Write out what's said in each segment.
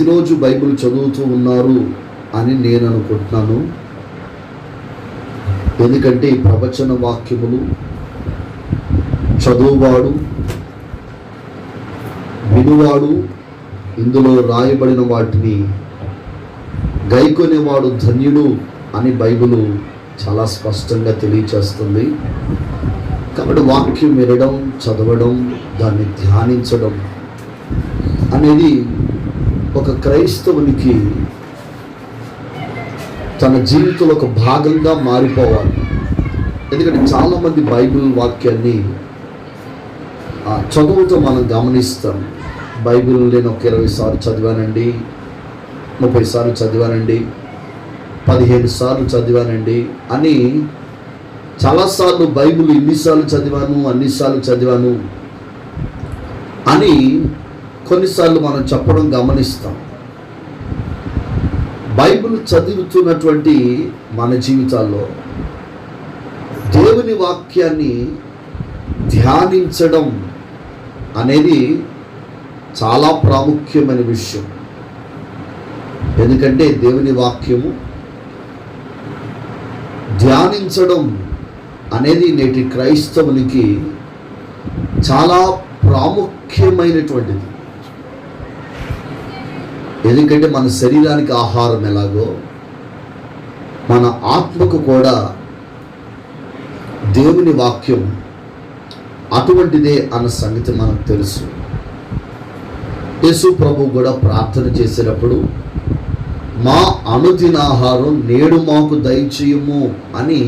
ప్రతిరోజు బైబిల్ చదువుతూ ఉన్నారు అని నేను అనుకుంటున్నాను. ఎందుకంటే ఈ ప్రవచన వాక్యములు చదువువాడు, వినువాడు, ఇందులో రాయబడిన వాటిని గైకొనేవాడు ధన్యుడు అని బైబిల్ చాలా స్పష్టంగా తెలియచేస్తుంది. కాబట్టి వాక్యం వినడం, చదవడం, దాన్ని ధ్యానించడం అనేది ఒక క్రైస్తవునికి తన జీవితంలో ఒక భాగంగా మారిపోవాలి. ఎందుకంటే చాలామంది బైబిల్ వాక్యాన్ని చదువుతూ మనం గమనిస్తాం. బైబిల్ నేను ఒక 20 సార్లు చదివానండి, 30 సార్లు చదివానండి, 15 సార్లు చదివానండి అని చాలాసార్లు బైబిల్ ఇన్నిసార్లు చదివాను, అన్నిసార్లు చదివాను అని కొన్నిసార్లు మనం చెప్పడం గమనిస్తాం. బైబిల్ చదువుతున్నటువంటి మన జీవితాల్లో దేవుని వాక్యాన్ని ధ్యానించడం అనేది చాలా ప్రాముఖ్యమైన విషయం. ఎందుకంటే దేవుని వాక్యము ధ్యానించడం అనేది నేటి క్రైస్తవునికి చాలా ప్రాముఖ్యమైనటువంటిది. ఎందుకంటే మన శరీరానికి ఆహారం ఎలాగో మన ఆత్మకు కూడా దేవుని వాక్యం అటువంటిదే అన్న సంగతి మనకు తెలుసు. యేసు ప్రభు కూడా ప్రార్థన చేసేటప్పుడు మా అనుదినాహారం నేడు మాకు దయచేయము అని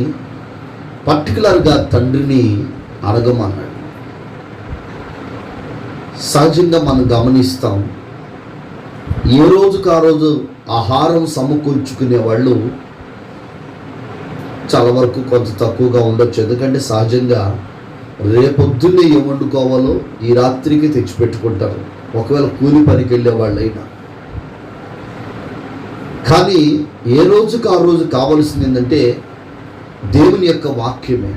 పర్టికులర్గా తండ్రిని అడగమన్నాడు. సహజంగా మనం గమనిస్తాం, ఏ రోజుకు ఆ రోజు ఆహారం సమకూర్చుకునే వాళ్ళు చాలా వరకు కొంత తక్కువగా ఉండొచ్చు. ఎందుకంటే సహజంగా రేపొద్దున్నే ఏం వండుకోవాలో ఈ రాత్రికి తెచ్చిపెట్టుకుంటారు, ఒకవేళ కూలి పనికి వెళ్ళే వాళ్ళైనా. కానీ ఏ రోజుకు ఆ రోజు కావలసింది ఏంటంటే దేవుని యొక్క వాక్యమే.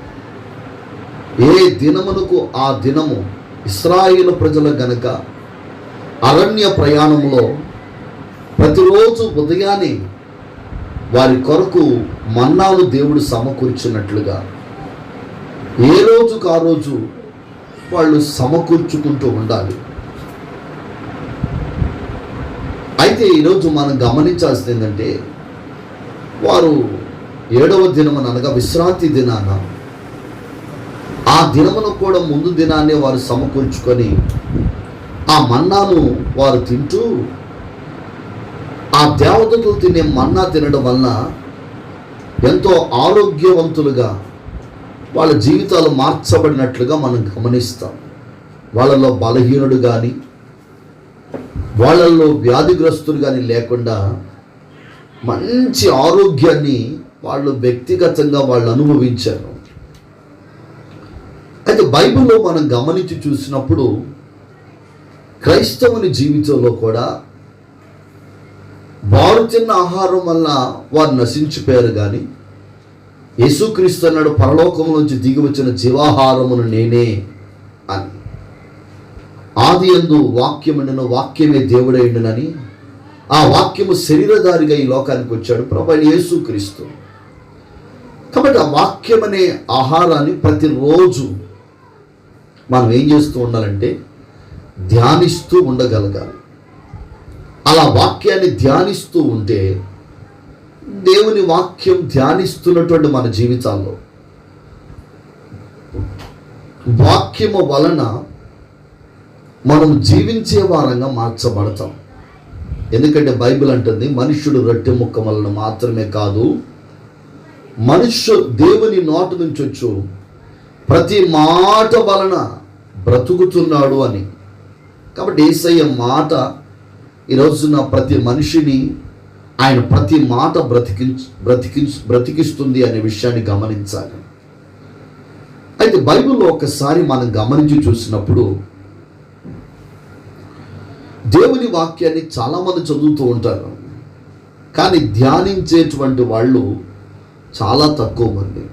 ఏ దినమునకు ఆ దినము ఇశ్రాయేలు ప్రజల గనక అరణ్య ప్రయాణంలో ప్రతిరోజు ఉదయాన్నే వారి కొరకు మన్నాను దేవుడు సమకూర్చినట్లుగా ఏ రోజుకు ఆ రోజు వాళ్ళు సమకూర్చుకుంటూ ఉండాలి. అయితే ఈరోజు మనం గమనించాల్సింది ఏంటంటే, వారు 7వ దినమున అనగా విశ్రాంతి దినాన ఆ దినమును కూడా ముందు దినాన్నే వారు సమకూర్చుకొని ఆ మన్నాను వారు తింటూ, ఆ దేవతలు తినే మన్నా తినడం వలన ఎంతో ఆరోగ్యవంతులుగా వాళ్ళ జీవితాలు మార్చబడినట్లుగా మనం గమనిస్తాం. వాళ్ళలో బలహీనుడు కానీ వాళ్ళల్లో వ్యాధిగ్రస్తులు కానీ లేకుండా మంచి ఆరోగ్యాన్ని వాళ్ళు వ్యక్తిగతంగా వాళ్ళు అనుభవించారు. అయితే బైబిల్లో మనం గమనించి చూసినప్పుడు క్రైస్తవుని జీవితంలో కూడా వారు తిన్న ఆహారం వల్ల వారు నశించిపోయారు. కానీ యేసుక్రీస్తు అన్నాడు, పరలోకంలోంచి దిగి వచ్చిన జీవాహారమును నేనే అని. ఆది యందు వాక్యముండెను, వాక్యమే దేవుడైండునని. ఆ వాక్యము శరీరధారిగా ఈ లోకానికి వచ్చాడు ప్రభు యేసుక్రీస్తు. కాబట్టి ఆ వాక్యం అనే ఆహారాన్ని ప్రతిరోజు మనం ఏం చేస్తూ ఉండాలంటే ధ్యానిస్తూ ఉండగలగాలి. అలా వాక్యాన్ని ధ్యానిస్తూ ఉంటే, దేవుని వాక్యం ధ్యానిస్తున్నటువంటి మన జీవితాల్లో వాక్యము వలన మనం జీవించే వారంగా మార్చబడతాం. ఎందుకంటే బైబిల్ అంటుంది, మనుష్యుడు రొట్టె ముక్క వలన మాత్రమే కాదు, దేవుని నోటి నుంచి వచ్చు ప్రతి మాట వలన బ్రతుకుతున్నాడు అని. కాబట్టి యేసయ్య మాట ఈరోజున ప్రతి మనిషిని ఆయన ప్రతి మాట బ్రతికిస్తుంది అనే విషయాన్ని గమనించాలి. అయితే బైబిల్లో ఒకసారి మనం గమనించి చూసినప్పుడు దేవుని వాక్యాన్ని చాలామంది చదువుతూ ఉంటారు, కానీ ధ్యానించేటువంటి వాళ్ళు చాలా తక్కువ మంది.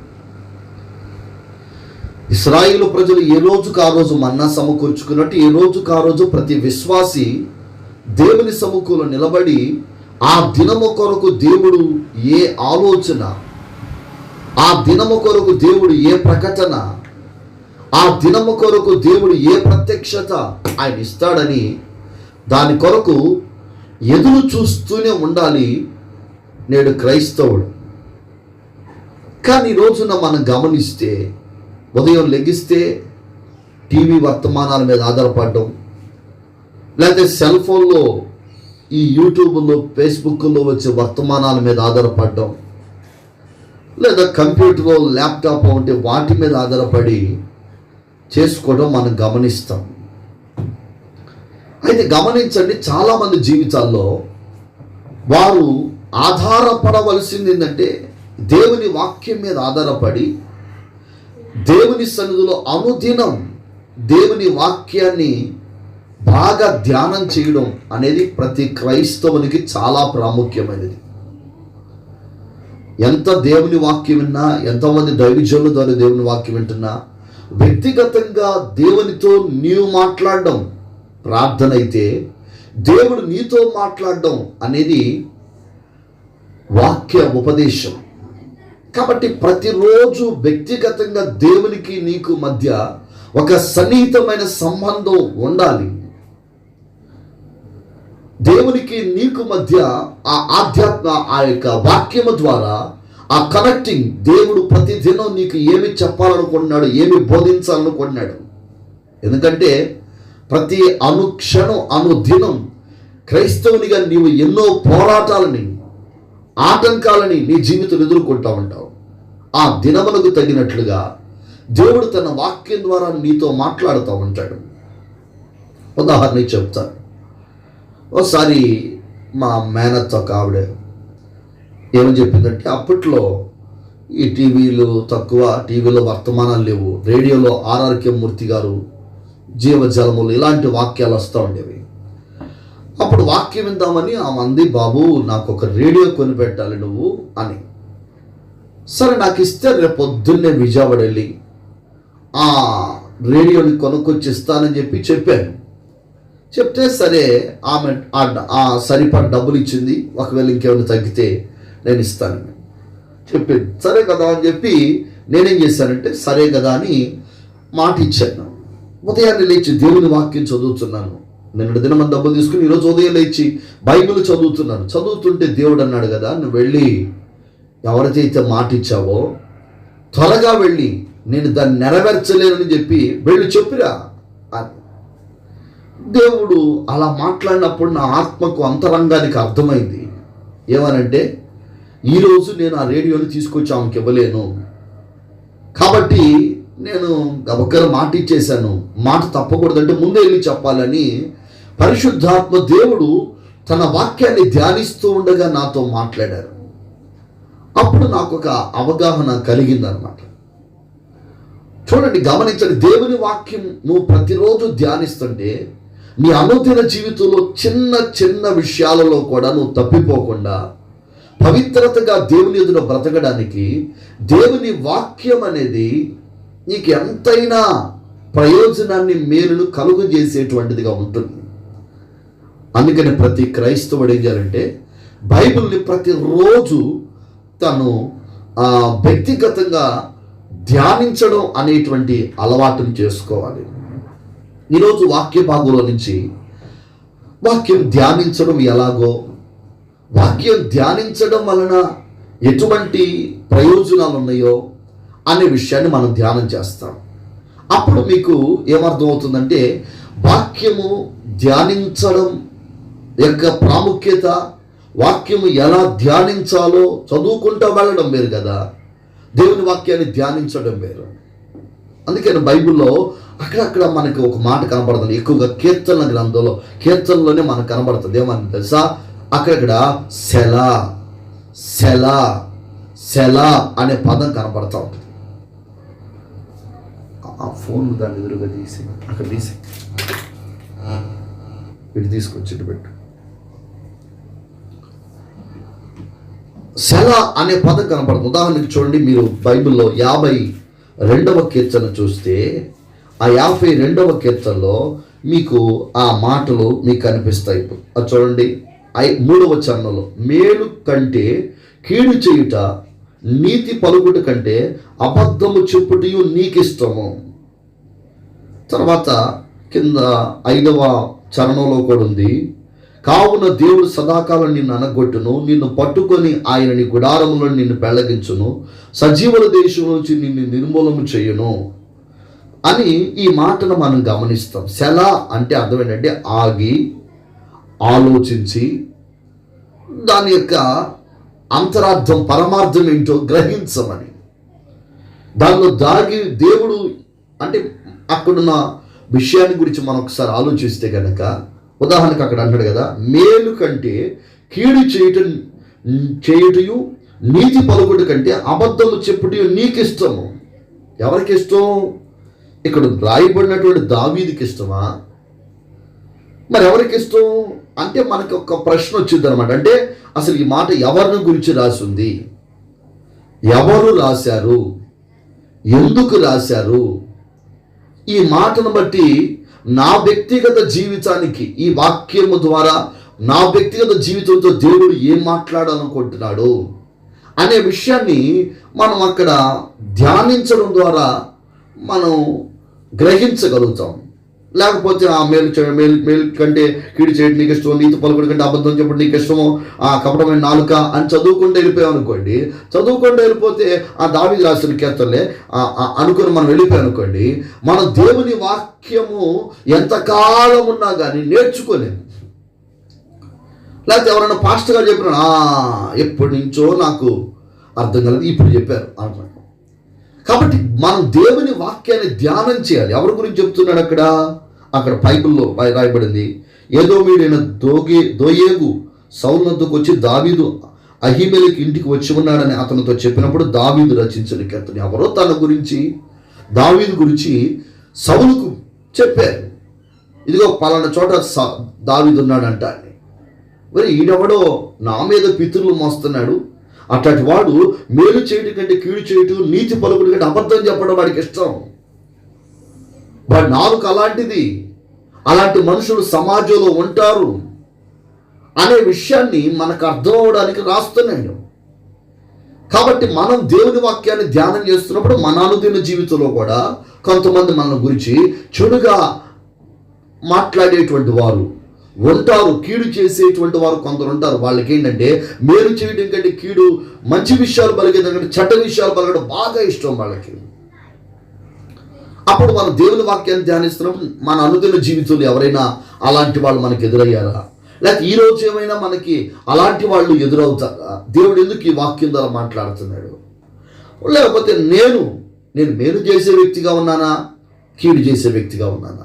ఇశ్రాయేలు ప్రజలు ఏ రోజుకు ఆ రోజు మన్నా సమకూర్చుకున్నట్టు ఏ రోజుకు ఆ రోజు ప్రతి విశ్వాసి దేవుని సముఖంలో నిలబడి ఆ దినము కొరకు దేవుడు ఏ ఆలోచన, ఆ దినము కొరకు దేవుడు ఏ ప్రకటన, ఆ దినము కొరకు దేవుడు ఏ ప్రత్యక్షత ఆయన ఇస్తాడని దాని కొరకు ఎదురు చూస్తూనే ఉండాలి నేడు క్రైస్తవుడు. కానీ ఈ రోజున మనం గమనిస్తే ఉదయం లెగిస్తే టీవీ వర్తమానాల మీద ఆధారపడడం, లేకపోతే సెల్ ఫోన్లో ఈ యూట్యూబ్లో ఫేస్బుక్లో వచ్చే వర్తమానాల మీద ఆధారపడడం, లేదా కంప్యూటర్లో ల్యాప్టాప్ ఉంటే వాటి మీద ఆధారపడి చేసుకోవడం మనం గమనిస్తాం. అయితే గమనించండి, చాలామంది జీవితాల్లో వారు ఆధారపడవలసింది ఏంటంటే దేవుని వాక్యం మీద ఆధారపడి దేవుని సన్నిధిలో అనుదినం దేవుని వాక్యాన్ని బాగా ధ్యానం చేయడం అనేది ప్రతి క్రైస్తవునికి చాలా ప్రాముఖ్యమైనది. ఎంత దేవుని వాక్యం విన్నా, ఎంతమంది దైవజనుల ద్వారా దేవుని వాక్యం వింటున్నా, వ్యక్తిగతంగా దేవునితో నీవు మాట్లాడడం ప్రార్థన అయితే, దేవుడు నీతో మాట్లాడడం అనేది వాక్య ఉపదేశం. కాబట్టి ప్రతిరోజు వ్యక్తిగతంగా దేవునికి నీకు మధ్య ఒక సన్నిహితమైన సంబంధం ఉండాలి. దేవునికి నీకు మధ్య ఆ ఆధ్యాత్మ, ఆ యొక్క వాక్యము ద్వారా ఆ కనెక్టింగ్, దేవుడు ప్రతిదినం నీకు ఏమి చెప్పాలనుకుంటున్నాడు, ఏమి బోధించాలనుకుంటున్నాడు. ఎందుకంటే ప్రతి అనుక్షణం అనుదినం క్రైస్తవునిగా నీవు ఎన్నో పోరాటాలని, ఆటంకాలని నీ జీవితం ఎదుర్కొంటూ ఉంటావు. ఆ దినములకు తగినట్లుగా దేవుడు తన వాక్యం ద్వారా నీతో మాట్లాడుతూ ఉంటాడు. ఉదాహరణ చెప్తాను. ఒకసారి మా మేనత్త ఒక ఆవిడ ఏమని చెప్పిందంటే, అప్పట్లో ఈ టీవీలు తక్కువ, టీవీలో వర్తమానాలు లేవు, రేడియోలో ఆర్ఆర్కే మూర్తి గారు జీవజలములు ఇలాంటి వాక్యాలు వస్తూ ఉండేవి. అప్పుడు వాక్యం విందామని ఆమె అంది, బాబు నాకు ఒక రేడియో కొనిపెట్టాలి నువ్వు అని. సరే నాకు ఇస్తే రేపు పొద్దున్నే విజయవాడ వెళ్ళి ఆ రేడియోని కొనుక్కొచ్చి ఇస్తానని చెప్పాను. చెప్తే సరే ఆమె ఆ సరిపడ డబ్బులు ఇచ్చింది. ఒకవేళ ఇంకేమైనా తగ్గితే నేను ఇస్తానని చెప్పింది. సరే కదా అని చెప్పి నేనేం చేశానంటే సరే కదా అని మాట ఇచ్చాను. ఉదయాన్నే లేచి దేవుని వాక్యం చదువుతున్నాను. నిన్నటి దినం డబ్బులు తీసుకుని ఈరోజు ఉదయం లేచి బైబిల్ చదువుతున్నాను. చదువుతుంటే దేవుడు అన్నాడు కదా, నువ్వు వెళ్ళి ఎవరికైతే మాట ఇచ్చావో త్వరగా వెళ్ళి నేను దాన్ని నెరవేర్చలేనని చెప్పి వెళ్ళి చెప్పిరా అని. దేవుడు అలా మాట్లాడినప్పుడు నా ఆత్మకు అంతరంగానికి అర్థమైంది. ఏమనంటే, ఈరోజు నేను ఆ రేడియోని తీసుకొచ్చి ఆమెకి ఇవ్వలేను, కాబట్టి నేను గబక్కర మాట ఇచ్చేశాను, మాట తప్పకూడదంటే ముందే వెళ్ళి చెప్పాలని పరిశుద్ధాత్మ దేవుడు తన వాక్యాన్ని ధ్యానిస్తూ ఉండగా నాతో మాట్లాడారు. అప్పుడు నాకు ఒక అవగాహన కలిగిందనమాట. చూడండి, గమనించండి, దేవుని వాక్యం నువ్వు ప్రతిరోజు ధ్యానిస్తుంటే నీ అనుదిన జీవితంలో చిన్న చిన్న విషయాలలో కూడా నువ్వు తప్పిపోకుండా పవిత్రతగా దేవుని ఎదుట బ్రతకడానికి దేవుని వాక్యం అనేది నీకు ఎంతైనా ప్రయోజనాన్ని, మేలును కలుగజేసేటువంటిదిగా ఉంటుంది. అందుకని ప్రతి క్రైస్తవుడు ఏం చేయాలంటే బైబిల్ని ప్రతిరోజు తను వ్యక్తిగతంగా ధ్యానించడం అనేటువంటి అలవాటును చేసుకోవాలి. ఈరోజు వాక్య భాగంలో నుంచి వాక్యం ధ్యానించడం ఎలాగో, వాక్యం ధ్యానించడం వలన ఎటువంటి ప్రయోజనాలు ఉన్నాయో అనే విషయాన్ని మనం ధ్యానం చేస్తాం. అప్పుడు మీకు ఏమర్థం అవుతుందంటే, వాక్యము ధ్యానించడం యొక్క ప్రాముఖ్యత, వాక్యము ఎలా ధ్యానించాలో చదువుకుంటూ వెళ్ళడం వేరు కదా, దేవుని వాక్యాన్ని ధ్యానించడం వేరు. అందుకని బైబిల్లో అక్కడక్కడ మనకి ఒక మాట కనబడుతుంది. ఎక్కువగా కీర్తనల గ్రంథంలో, కీర్తనలోనే మనకు కనబడుతుంది. ఏమని తెలుసా, అక్కడక్కడ సెలా సెలా సెలా అనే పదం కనబడతా ఉంటుంది. ఆ ఫోన్ దాన్ని ఎదురుగా తీసి అక్కడ తీసి ఇటు తీసుకొచ్చి ఇటు పెట్టు. సెల అనే పదం కనపడుతుంది. ఉదాహరణకి చూడండి, మీరు బైబిల్లో 52వ కీర్తన చూస్తే ఆ 52వ కీర్తనలో మీకు ఆ మాటలు మీకు కనిపిస్తాయి. అది చూడండి, 3వ చరణంలో, మేలు కంటే కీడు చేయుట, నీతి పలుకుట కంటే అబద్ధము చెప్పుటయు నీకిష్టము. తర్వాత కింద 5వ చరణంలో కూడా ఉంది, కావున దేవుడు సదాకాలం నిన్ను అనగొట్టును, నిన్ను పట్టుకొని ఆయన నీ గుడారములో నిన్ను పెళ్లగించును, సజీవుల దేశం నుంచి నిన్ను నిర్మూలము చేయును అని ఈ మాటను మనం గమనిస్తాం. సెలా అంటే అర్థం ఏంటంటే ఆగి ఆలోచించి దాని యొక్క అంతరార్థం పరమార్థం ఏంటో గ్రహించమని. దానిలో దాగి దేవుడు అంటే అక్కడున్న విషయాన్ని గురించి మనం ఒకసారి ఆలోచిస్తే కనుక, ఉదాహరణకు అక్కడ అంటాడు కదా, మేలు కంటే కీడు చేయుటయు నీతి పలుకుట కంటే అబద్ధము చెప్పుటయు నీకిష్టము. ఎవరికి ఇష్టం? ఇక్కడ రాయబడినటువంటి దావీదుకి ఇష్టమా? మరి ఎవరికి ఇష్టం అంటే మనకు ఒక ప్రశ్న వచ్చింది అనమాట. అంటే అసలు ఈ మాట ఎవరిని గురించి రాసింది, ఎవరు రాశారు, ఎందుకు రాశారు? ఈ మాటను బట్టి నా వ్యక్తిగత జీవితానికి ఈ వాక్యము ద్వారా నా వ్యక్తిగత జీవితంతో దేవుడు ఏం మాట్లాడాలనుకుంటున్నాడు అనే విషయాన్ని మనం అక్కడ ధ్యానించడం ద్వారా మనం గ్రహించగలుగుతాం. లేకపోతే ఆ మేలు కంటే కీడు చేయడం నీకు ఇష్టం, నీతి పలుకుడు కంటే అబద్ధం చెప్పడం నీకు ఇష్టము, ఆ కపటమైన నాలుక అని చదువుకుంటూ వెళ్ళిపోయాం అనుకోండి. చదువుకుంటూ వెళ్ళిపోతే ఆ దావీదు రాసిన కీర్తనలే అనుకుని మనం వెళ్ళిపోయాం అనుకోండి, మన దేవుని వాక్యము ఎంతకాలం ఉన్నా కానీ నేర్చుకోలేము. లేకపోతే ఎవరైనా పాస్టర్ గారు చెప్పినా ఎప్పటి నుంచో నాకు అర్థం కాలేదు, ఇప్పుడు చెప్పారు అంటున్నాడు. కాబట్టి మనం దేవుని వాక్యాన్ని ధ్యానం చేయాలి. ఎవరి గురించి చెప్తున్నాడు అక్కడ బైబిల్లో రాయబడింది, ఏదోమీడైన దోయేగు సౌలు వద్దకు వచ్చి దావీదు అహీమెలెకు ఇంటికి వచ్చి ఉన్నాడని అతనితో చెప్పినప్పుడు దావీదు రచించిన కీర్తన. ఎవరో తన గురించి దావీదు గురించి సౌలుకు చెప్పారు, ఇదిగో పలానా చోట దావీదు ఉన్నాడంట అని. మరి ఈడెవడో నా మీద పితరులు మోస్తున్నాడు, అట్లాంటి వాడు మేలు చేయటం కంటే కీడు చేయటం, నీతి పలుకుడు కంటే అబద్ధం చెప్పడం వాడికి ఇష్టం. వాడి నాలుక అలాంటిది, అలాంటి మనుషులు సమాజంలో ఉంటారు అనే విషయాన్ని మనకు అర్థం అవడానికి రాస్తున్నాడు. కాబట్టి మనం దేవుని వాక్యాన్ని ధ్యానం చేస్తున్నప్పుడు మన అనుదిన జీవితంలో కూడా కొంతమంది మన గురించి చెడుగా మాట్లాడేటువంటి వారు ఉంటారు, కీడు చేసేటువంటి వారు కొందరు ఉంటారు. వాళ్ళకి ఏంటంటే మేలు చేయడం కంటే కీడు, మంచి విషయాలు పలికేదాం కంటే చెడ్డ విషయాలు పలకడం బాగా ఇష్టం వాళ్ళకి. అప్పుడు మనం దేవుని వాక్యాన్ని ధ్యానిస్తున్నప్పుడు మన అనుదిన జీవితంలో ఎవరైనా అలాంటి వాళ్ళు మనకి ఎదురయ్యారా? లేకపోతే ఈ రోజు ఏమైనా మనకి అలాంటి వాళ్ళు ఎదురవుతారా? దేవుడు ఎందుకు ఈ వాక్యం ద్వారా మాట్లాడుతున్నాడు? లేకపోతే నేను మేలు చేసే వ్యక్తిగా ఉన్నానా, కీడు చేసే వ్యక్తిగా ఉన్నానా?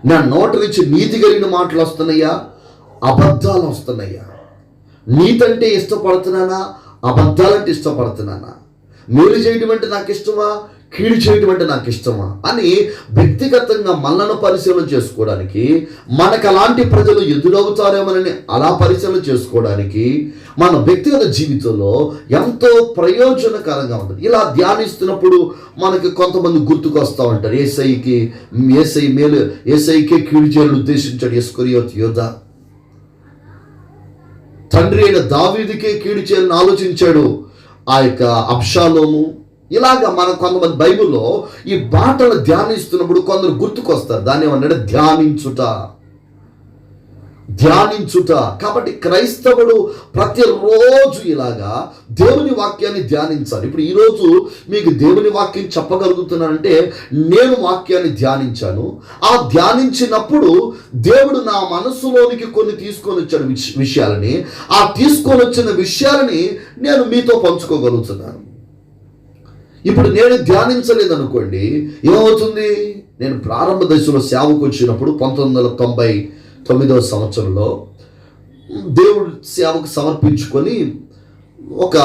నా నోట నుంచి నీతి కలిగిన మాటలు వస్తున్నాయా, అబద్ధాలు వస్తున్నాయా? నీతి అంటే ఇష్టపడుతున్నానా, అబద్ధాలంటే ఇష్టపడుతున్నానా? మేలు చేయడం అంటే నాకు ఇష్టమా, కీడు చేయడం అంటే నాకు ఇష్టమా అని వ్యక్తిగతంగా మనలను పరిశీలన చేసుకోవడానికి, మనకు అలాంటి ప్రజలు ఎదురవుతారేమోనని అలా పరిశీలన చేసుకోవడానికి మన వ్యక్తిగత జీవితంలో ఎంతో ప్రయోజనకరంగా ఉంటుంది. ఇలా ధ్యానిస్తున్నప్పుడు మనకి కొంతమంది గుర్తుకు వస్తూ ఉంటారు. ఏసైకే కీడు చేయాలని ఉద్దేశించాడు ఇస్కరియోతు యోధ. తండ్రి అయిన దావీదుకే కీడు చేయాలని ఆలోచించాడు ఆ యొక్క అబ్షాలోము. ఇలాగా మనం కొంతమంది బైబిల్లో ఈ మాటలు ధ్యానిస్తున్నప్పుడు కొందరు గుర్తుకొస్తారు. దాన్ని ఏమన్నాడు? ధ్యానించుట. కాబట్టి క్రైస్తవుడు ప్రతిరోజు ఇలాగా దేవుని వాక్యాన్ని ధ్యానించాలి. ఇప్పుడు ఈరోజు మీకు దేవుని వాక్యం చెప్పగలుగుతున్నానంటే నేను వాక్యాన్ని ధ్యానించాను. ఆ ధ్యానించినప్పుడు దేవుడు నా మనస్సులోనికి కొన్ని తీసుకొని వచ్చాడు విషయాలని. ఆ తీసుకొని వచ్చిన విషయాలని నేను మీతో పంచుకోగలుగుతున్నాను. ఇప్పుడు నేను ధ్యానించలేదనుకోండి, ఏమవుతుంది? నేను ప్రారంభ దశలో సేవకు వచ్చినప్పుడు 1999వ సంవత్సరంలో దేవుడు సేవకు సమర్పించుకొని ఒక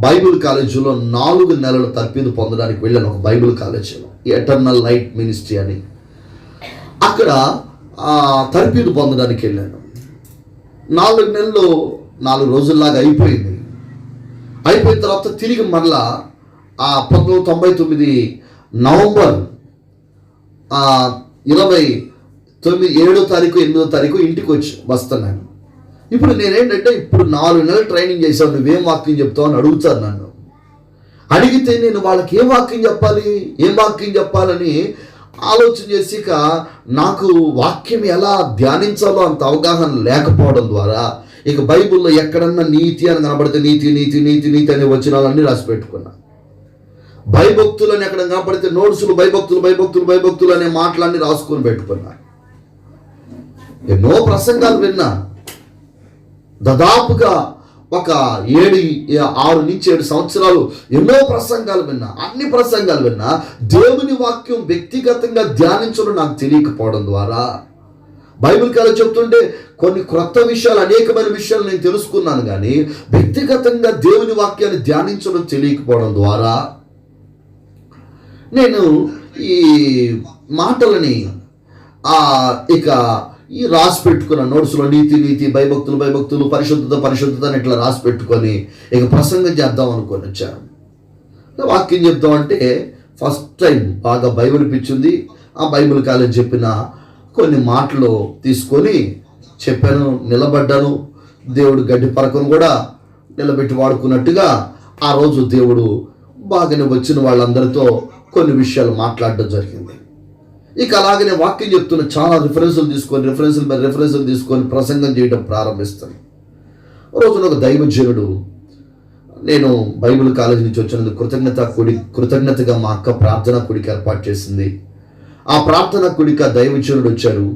బైబిల్ కాలేజీలో 4 నెలల తర్ఫీదు పొందడానికి వెళ్ళాను. ఒక బైబిల్ కాలేజీలో ఎటర్నల్ లైట్ మినిస్ట్రీ అని, అక్కడ తర్ఫీదు పొందడానికి వెళ్ళాను. 4 నెలలు 4 రోజుల్లాగా అయిపోయింది. అయిపోయిన తర్వాత తిరిగి మరలా 1999 నవంబర్ 20 7వ తారీఖు 8వ తారీఖు ఇంటికి వస్తున్నాను. ఇప్పుడు నేనేంటంటే, ఇప్పుడు 4 నెలలు ట్రైనింగ్ చేశావు, నువ్వేం వాక్యం చెప్తావు అని అడుగుతారు నన్ను. అడిగితే నేను వాళ్ళకి ఏం వాక్యం చెప్పాలని ఆలోచన చేసి, ఇక నాకు వాక్యం ఎలా ధ్యానించాలో అంత అవగాహన లేకపోవడం ద్వారా ఇక బైబిల్లో ఎక్కడన్నా నీతి అని కనబడితే నీతి నీతి నీతి నీతి అనే వచనాలన్నీ రాసి పెట్టుకున్నా. భయభక్తులు అని ఎక్కడ కనబడితే నోట్సులు భయభక్తులు అనే మాటలన్నీ రాసుకొని పెట్టుకున్నా. ఎన్నో ప్రసంగాలు విన్నా. దాదాపుగా ఒక 6 నుంచి 7 సంవత్సరాలు ఎన్నో ప్రసంగాలు విన్నా. అన్ని ప్రసంగాలు విన్నా. దేవుని వాక్యం వ్యక్తిగతంగా ధ్యానించడం నాకు తెలియకపోవడం ద్వారా, బైబిల్ కాలం చెప్తుంటే కొన్ని క్రొత్త విషయాలు, అనేకమైన విషయాలు నేను తెలుసుకున్నాను, కానీ వ్యక్తిగతంగా దేవుని వాక్యాన్ని ధ్యానించడం తెలియకపోవడం ద్వారా నేను ఈ మాటలని ఇక ఈ రాసి పెట్టుకున్న నోట్స్లో నీతి భయభక్తులు పరిశుద్ధత అని ఇట్లా రాసి పెట్టుకొని ఇక ప్రసంగం చేద్దాం అనుకొని వచ్చాను. వాక్యం చెప్తామంటే ఫస్ట్ టైం బాగా బైబిల్ పిచ్చింది. ఆ బైబిల్ కాలేజ్ చెప్పిన కొన్ని మాటలు తీసుకొని చెప్పాను, నిలబడ్డాను. దేవుడు గడ్డి పరకను కూడా నిలబెట్టి వాడుకున్నట్టుగా ఆ రోజు దేవుడు బాగానే వచ్చిన వాళ్ళందరితో కొన్ని విషయాలు మాట్లాడడం జరిగింది. ఇక అలాగనే వాక్యం చెప్తున్న చాలా రిఫరెన్సులు తీసుకొని ప్రసంగం చేయడం ప్రారంభిస్తాను. రోజున ఒక దైవజనుడు, నేను బైబిల్ కాలేజీ నుంచి వచ్చినందుకు కృతజ్ఞతగా మా అక్క ప్రార్థనా కూడిక ఏర్పాటు చేసింది. ఆ ప్రార్థనా కూడిక దైవజనుడు వచ్చారు.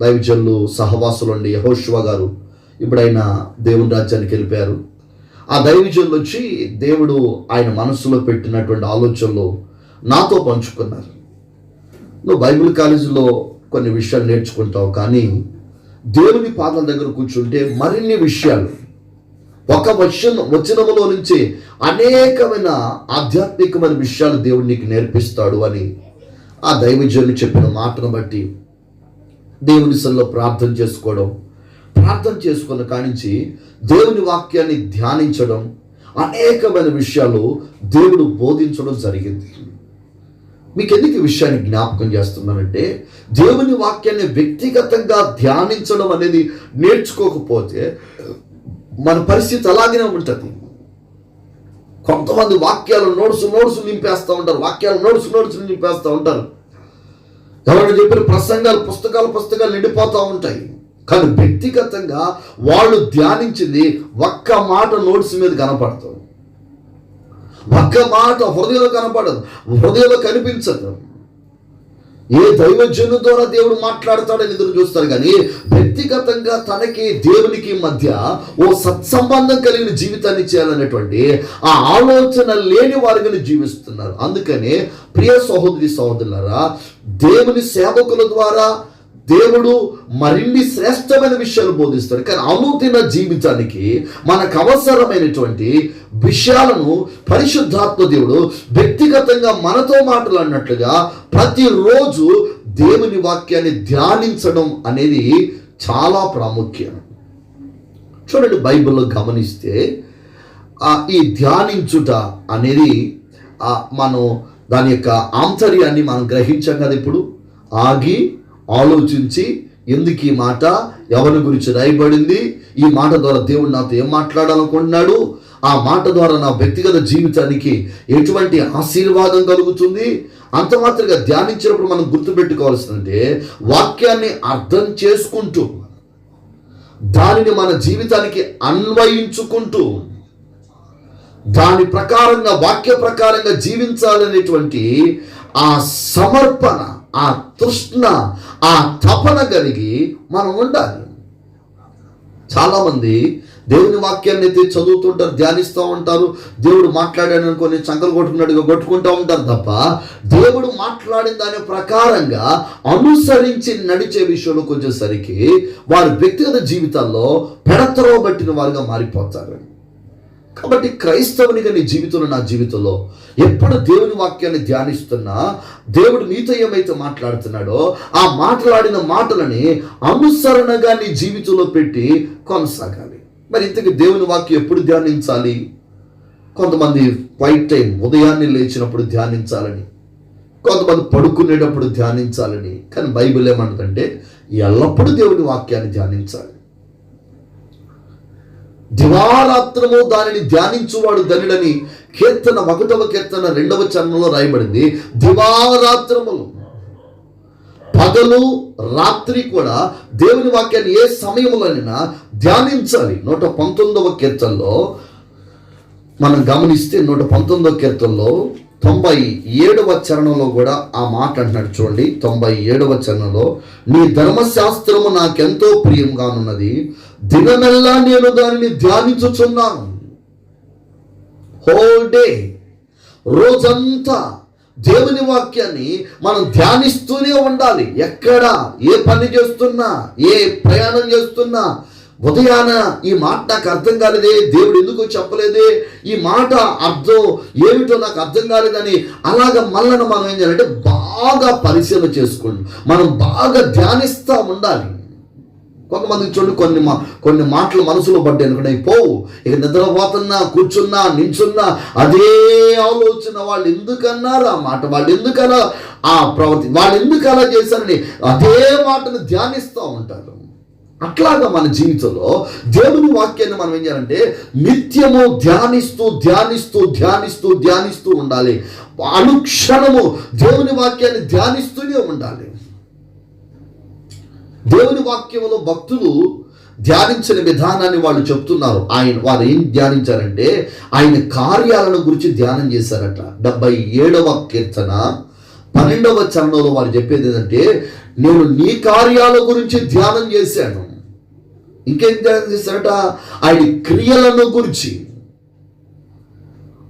దైవజనులు సహవాసులు అండి, యెహోషువ గారు. ఇప్పుడు ఆయన దేవుని రాజ్యానికి వెళ్ళిపోయారు. ఆ దైవజనులు వచ్చి దేవుడు ఆయన మనసులో పెట్టినటువంటి ఆలోచనలు నాతో పంచుకున్నారు. నువ్వు బైబిల్ కాలేజీలో కొన్ని విషయాలు నేర్చుకుంటావు, కానీ దేవుని పాదాల దగ్గర కూర్చుంటే మరిన్ని విషయాలు, ఒక వచనములో నుంచి అనేకమైన ఆధ్యాత్మికమైన విషయాలు దేవుడు నీకు నేర్పిస్తాడు అని ఆ దైవజనులు చెప్పిన మాటను బట్టి దేవుని సన్నిధిలో ప్రార్థన చేసుకున్న కానించి దేవుని వాక్యాన్ని ధ్యానించడం, అనేకమైన విషయాలు దేవుడు బోధించడం జరిగింది. మీకు ఎందుకు ఈ విషయాన్ని జ్ఞాపకం చేస్తున్నానంటే, దేవుని వాక్యాన్ని వ్యక్తిగతంగా ధ్యానించడం అనేది నేర్చుకోకపోతే మన పరిస్థితి అలాగనే ఉంటుంది. కొంతమంది వాక్యాలు నోట్స్ నింపేస్తూ ఉంటారు. ఎవరైనా చెప్పిన ప్రసంగాలు పుస్తకాలు నిండిపోతూ ఉంటాయి. కానీ వ్యక్తిగతంగా వాళ్ళు ధ్యానించింది ఒక్క మాట నోట్స్ మీద కనపడతాం, ఒక్క మాట హృదయంలో కనపడదు, హృదయంలో కనిపించదు. ఏ దైవజను ద్వారా దేవుడు మాట్లాడతాడని ఎదురు చూస్తారు, కానీ వ్యక్తిగతంగా తనకి దేవునికి మధ్య ఓ సత్సంబంధం కలిగిన జీవితాన్ని చేయాలనేటువంటి ఆ ఆలోచన లేని వారిని జీవిస్తున్నారు. అందుకని ప్రియ సహోదరులారా, దేవుని సేవకుల ద్వారా దేవుడు మరిన్ని శ్రేష్టమైన విషయాలు బోధిస్తాడు. కానీ అనుదిన జీవితానికి మనకు అవసరమైనటువంటి విషయాలను పరిశుద్ధాత్మ దేవుడు వ్యక్తిగతంగా మనతో మాట్లాడినట్లుగా ప్రతిరోజు దేవుని వాక్యాన్ని ధ్యానించడం అనేది చాలా ప్రాముఖ్యం. చూడండి, బైబిల్లో గమనిస్తే ఈ ధ్యానించుట అనేది మనం దాని యొక్క ఆంతర్యాన్ని మనం గ్రహించాం కదా. ఇప్పుడు ఆగి ఆలోచించి, ఎందుకు ఈ మాట, ఎవరి గురించి రాయబడింది, ఈ మాట ద్వారా దేవుడు నాతో ఏం మాట్లాడాలనుకుంటున్నాడు, ఆ మాట ద్వారా నా వ్యక్తిగత జీవితానికి ఎటువంటి ఆశీర్వాదం కలుగుతుంది, అంత మాత్రంగా ధ్యానించినప్పుడు మనం గుర్తుపెట్టుకోవాల్సిందంటే వాక్యాన్ని అర్థం చేసుకుంటూ దానిని మన జీవితానికి అన్వయించుకుంటూ దాని ప్రకారంగా వాక్య ప్రకారంగా జీవించాలనేటువంటి ఆ సమర్పణ, ఆ తృష్ణ, ఆ తపన కలిగి మనం ఉండాలి. చాలామంది దేవుని వాక్యాన్ని అయితే చదువుతుంటారు, ధ్యానిస్తూ ఉంటారు, దేవుడు మాట్లాడాడు అనుకొని చంకలు కొట్టుకుంటూ ఉంటారు తప్ప దేవుడు మాట్లాడిన దాని ప్రకారంగా అనుసరించి నడిచే విషయంలోకి వచ్చేసరికి వారి వ్యక్తిగత జీవితాల్లో పెడత్రవ పట్టిన వారుగా మారిపోతారు. కాబట్టి క్రైస్తవునిగా నీ జీవితంలో, నా జీవితంలో ఎప్పుడు దేవుని వాక్యాన్ని ధ్యానిస్తున్నా దేవుడు నీతో ఏమైతే మాట్లాడుతున్నాడో ఆ మాట్లాడిన మాటలని అనుసరణగా నీ జీవితంలో పెట్టి కొనసాగాలి. మరి ఇంతకీ దేవుని వాక్యం ఎప్పుడు ధ్యానించాలి? కొంతమంది ఫైట్ టైం ఉదయాన్నే లేచినప్పుడు ధ్యానించాలని, కొంతమంది పడుకునేటప్పుడు ధ్యానించాలని. కానీ బైబిల్ ఏమంటుందంటే ఎల్లప్పుడూ దేవుని వాక్యాన్ని ధ్యానించాలి. దివారాత్రము దానిని ధ్యానించువాడు ధన్యుడని కీర్తన 1వ కీర్తన 2వ చరణంలో రాయబడింది. దివారాత్రములు, పగలు రాత్రి కూడా దేవుని వాక్యాన్ని ఏ సమయంలోనైనా ధ్యానించాలి. 119వ కీర్తనలో మనం గమనిస్తే 119వ కీర్తనలో 97వ చరణంలో కూడా ఆ మాట అంటున్నాడు. చూడండి, 97వ చరణంలో, నీ ధర్మశాస్త్రము నాకెంతో ప్రియంగానున్నది, దినమెల్లా నేను దానిని ధ్యానించుచున్నాను. హోల్ డే, రోజంతా దేవుని వాక్యాన్ని మనం ధ్యానిస్తూనే ఉండాలి. ఎక్కడ ఏ పని చేస్తున్నా, ఏ ప్రయాణం చేస్తున్నా, ఉదయాన ఈ మాట నాకు అర్థం కాలేదే, దేవుడు ఎందుకు చెప్పలేదే, ఈ మాట అర్థం ఏమిటో నాకు అర్థం కాలేదని అలాగ మళ్ళీ మనం ఏం చేయాలంటే బాగా పరిశీలన చేసుకోండి, మనం బాగా ధ్యానిస్తూ ఉండాలి. కొంతమందికి చూడండి, కొన్ని మాటలు మనసులో పడ్డాయి అనుకున్నా పోవు, ఇక నిద్రపోతున్నా, కూర్చున్నా, నించున్నా అదే ఆలోచన. వాళ్ళు ఎందుకన్నారు ఆ మాట, వాళ్ళు ఎందుకలా ఆ ప్రవర్తి, వాళ్ళు ఎందుకు అలా చేశారని అదే మాటను ధ్యానిస్తూ ఉంటారు. అట్లాగా మన జీవితంలో దేవుని వాక్యాన్ని మనం ఏం చేయాలంటే నిత్యము ధ్యానిస్తూ ధ్యానిస్తూ ధ్యానిస్తూ ధ్యానిస్తూ ఉండాలి. అనుక్షణము దేవుని వాక్యాన్ని ధ్యానిస్తూనే ఉండాలి. దేవుని వాక్యంలో భక్తులు ధ్యానించిన విధానాన్ని వాళ్ళు చెప్తున్నారు. వారు ఏం ధ్యానించారంటే ఆయన కార్యాలను గురించి ధ్యానం చేశారట. 77వ కీర్తన 12వ చరణంలో వారు చెప్పేది ఏంటంటే, నేను నీ కార్యాల గురించి ధ్యానం చేశాను. ఇంకేం ధ్యానం చేశారట, ఆయన క్రియలను గురించి.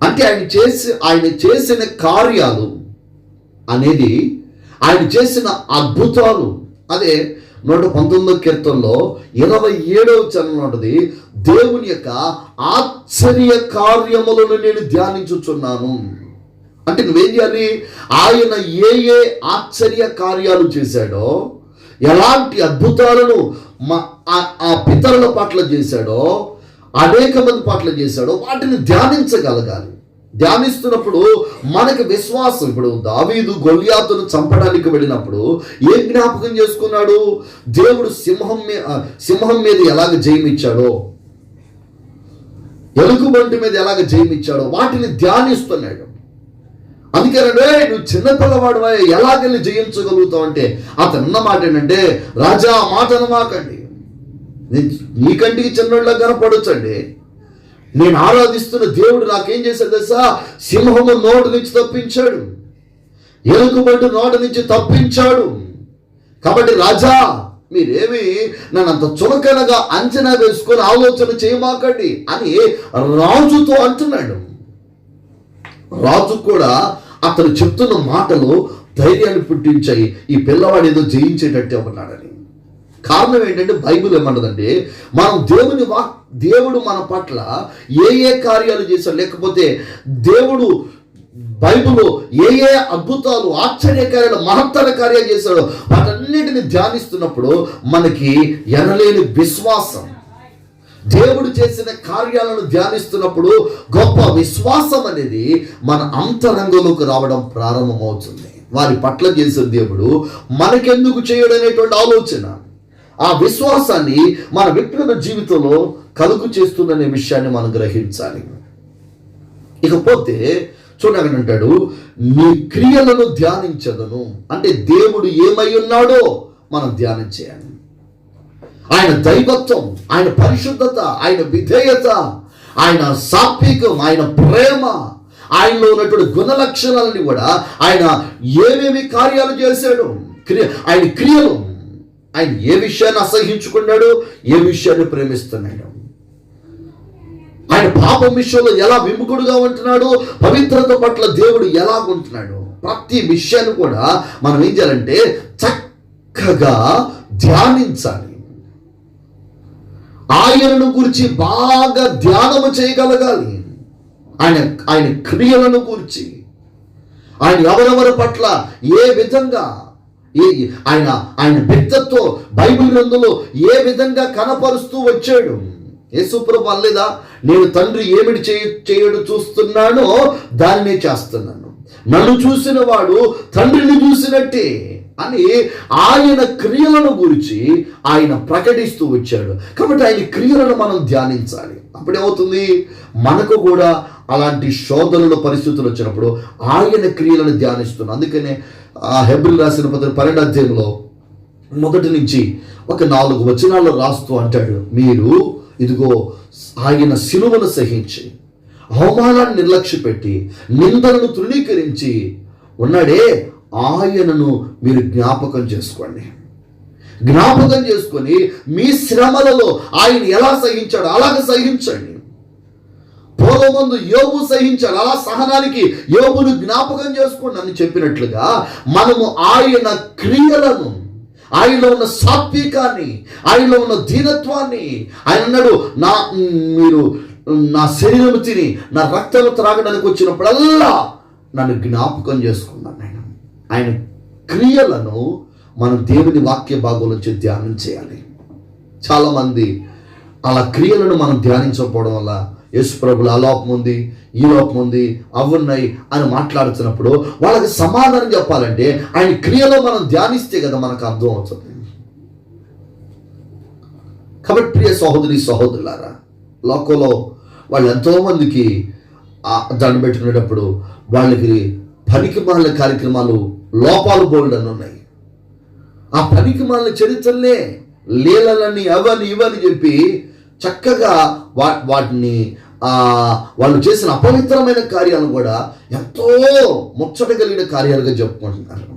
అంటే ఆయన చేసిన కార్యాలు అనేది, ఆయన చేసిన అద్భుతాలు. అదే 119వ కీర్తనలో 27వ చరణంలో ఉంటుంది, దేవుని యొక్క ఆశ్చర్య కార్యములను నేను ధ్యానించుచున్నాను. అంటే నువ్వేం చేయాలి, ఆయన ఏ ఏ ఆశ్చర్య కార్యాలు చేశాడో, ఎలాంటి అద్భుతాలను ఆ పితరుల పట్ల చేశాడో, అనేక మంది పట్ల చేశాడో వాటిని ధ్యానించగలగాలి. ధ్యానిస్తున్నప్పుడు మనకి విశ్వాసం. ఇప్పుడు దావీదు గొల్యాతును చంపడానికి వెళ్ళినప్పుడు ఏం జ్ఞాపకం చేసుకున్నాడు, దేవుడు సింహం మీద ఎలాగ జయమిచ్చాడో, ఎలుగుబంటి మీద ఎలాగ జయమిచ్చాడో వాటిని ధ్యానిస్తున్నాడు. అందుకేనంటే నువ్వు చిన్నపిల్లవాడు ఎలాగెళ్ళి జయించగలుగుతావు అంటే అతనున్న మాట ఏంటంటే, రాజా మాట అనమాకండి, నీ కంటికి చిన్నోళ్ళ కనపడొచ్చండి, నేను ఆరాధిస్తున్న దేవుడు నాకేం చేశాడు తెలుసా, సింహము నోటి నుంచి తప్పించాడు, ఎలుగుబంటి నోటి నుంచి తప్పించాడు. కాబట్టి రాజా మీరేమి నన్ను అంత చులకనగా అంచనా వేసుకొని ఆలోచన చేయమాకండి అని రాజుతో అంటున్నాడు. రాజు కూడా అతను చెప్తున్న మాటలు ధైర్యాన్ని పుట్టించాయి. ఈ పిల్లవాడు ఏదో జయించేటట్టే ఉన్నాడని. కారణం ఏంటంటే బైబిల్ ఏమన్నదంటే, మనం దేవుడు మన పట్ల ఏ ఏ కార్యాలు చేశాడు, లేకపోతే దేవుడు బైబిల్లో ఏ ఏ అద్భుతాలు, ఆశ్చర్యకార్యాలు, మహత్తర కార్యాలు చేశాడో వాటన్నిటిని ధ్యానిస్తున్నప్పుడు మనకి ఎనలేని విశ్వాసం, దేవుడు చేసిన కార్యాలను ధ్యానిస్తున్నప్పుడు గొప్ప విశ్వాసం అనేది మన అంతరంగంలోకి రావడం ప్రారంభమవుతుంది. వారి పట్ల చేసే దేవుడు మనకెందుకు చేయడం అనేటువంటి ఆలోచన, ఆ విశ్వాసాన్ని మన వ్యక్తిగత జీవితంలో కలుగు చేస్తుందనే విషయాన్ని మనం గ్రహించాలి. ఇకపోతే చూడగానే అంటాడు, నీ క్రియలను ధ్యానించదను. అంటే దేవుడు ఏమై ఉన్నాడో మనం ధ్యానం చేయాలి. ఆయన దైవత్వం, ఆయన పరిశుద్ధత, ఆయన విధేయత, ఆయన సాత్వికం, ఆయన ప్రేమ, ఆయనలో ఉన్నటువంటి గుణ లక్షణాలని కూడా ఆయన ఏమేమి కార్యాలు చేశాడు, ఆయన క్రియలు, ఆయన ఏ విషయాన్ని అసహించుకున్నాడు, ఏ విషయాన్ని ప్రేమిస్తున్నాడు, ఆయన పాపం విషయంలో ఎలా విముఖుడుగా ఉంటున్నాడు, పవిత్రత పట్ల దేవుడు ఎలా ఉంటున్నాడు, ప్రతి విషయాన్ని కూడా మనం ఏం చేయాలంటే చక్కగా ధ్యానించాలి. ఆయనను గురించి బాగా ధ్యానము చేయగలగాలి. ఆయన క్రియలను గురించి, ఆయన ఎవరెవరి పట్ల ఏ విధంగా ఆయన బిడ్డతో బైబిల్ గ్రంథంలో ఏ విధంగా కనపరుస్తూ వచ్చాడు. యేసుప్రభు అనలేదా, నేను తండ్రి ఏమిటి చేయడు చూస్తున్నానో దానినే చేస్తున్నాను, నన్ను చూసిన వాడు తండ్రిని చూసినట్టే. అని ఆయన క్రియలను గురించి ఆయన ప్రకటిస్తూ వచ్చాడు. కాబట్టి ఆయన క్రియలను మనం ధ్యానించాలి. అప్పుడేమవుతుంది, మనకు కూడా అలాంటి శోధనలు పరిస్థితులు వచ్చినప్పుడు ఆయన క్రియలను ధ్యానిస్తున్నాం. అందుకనే హెబ్రీయులకు రాసిన పత్రిక 12వ అధ్యాయంలో మొదటి నుంచి ఒక 4 వచనాలు రాస్తూ అంటాడు, మీరు ఇదిగో ఆయన శిలువను సహించి అవమానాన్ని నిర్లక్ష్యపెట్టి నిందలను తృణీకరించి ఉన్నాడే, ఆయనను మీరు జ్ఞాపకం చేసుకోండి. జ్ఞాపకం చేసుకొని మీ శ్రమలలో ఆయన ఎలా సహించాడు అలాగ సహించండి. పూర్వమందు యోబు సహించాడు, అలా సహనానికి యోబును జ్ఞాపకం చేసుకోండి అని చెప్పినట్లుగా మనము ఆయన క్రియలను, ఆయనలో ఉన్న సాత్వికాన్ని, ఆయనలో ఉన్న దీనత్వాన్ని, ఆయన అన్నాడు, మీరు నా శరీరం తిని నా రక్తము త్రాగడానికి వచ్చినప్పుడల్లా నన్ను జ్ఞాపకం చేసుకున్నాను. ఆయన క్రియలను మనం దేవుని వాక్య భాగం నుంచి ధ్యానం చేయాలి. చాలామంది అలా క్రియలను మనం ధ్యానించకపోవడం వల్ల యేసు ప్రభువుల ఆ లోపం ఉంది, ఈ లోపం ఉంది, అవున్నాయి అని మాట్లాడుతున్నప్పుడు వాళ్ళకి సమాధానం చెప్పాలంటే ఆయన క్రియలో మనం ధ్యానిస్తే కదా మనకు అర్థం అవుతుంది. కాబట్టి ప్రియ సహోదరి సహోదరులారా, లోకంలో వాళ్ళు ఎంతోమందికి దండం పెట్టుకునేటప్పుడు వాళ్ళకి పనికి మాలిన కార్యక్రమాలు, లోపాలు బోల్డని ఉన్నాయి. ఆ పనికి మాలిన చరిత్రలే, లీలలని, అవని ఇవని చెప్పి చక్కగా వాటిని వాళ్ళు చేసిన అపవిత్రమైన కార్యాలను కూడా ఎంతో ముచ్చట కలిగిన కార్యాలుగా చెప్పుకుంటున్నారు.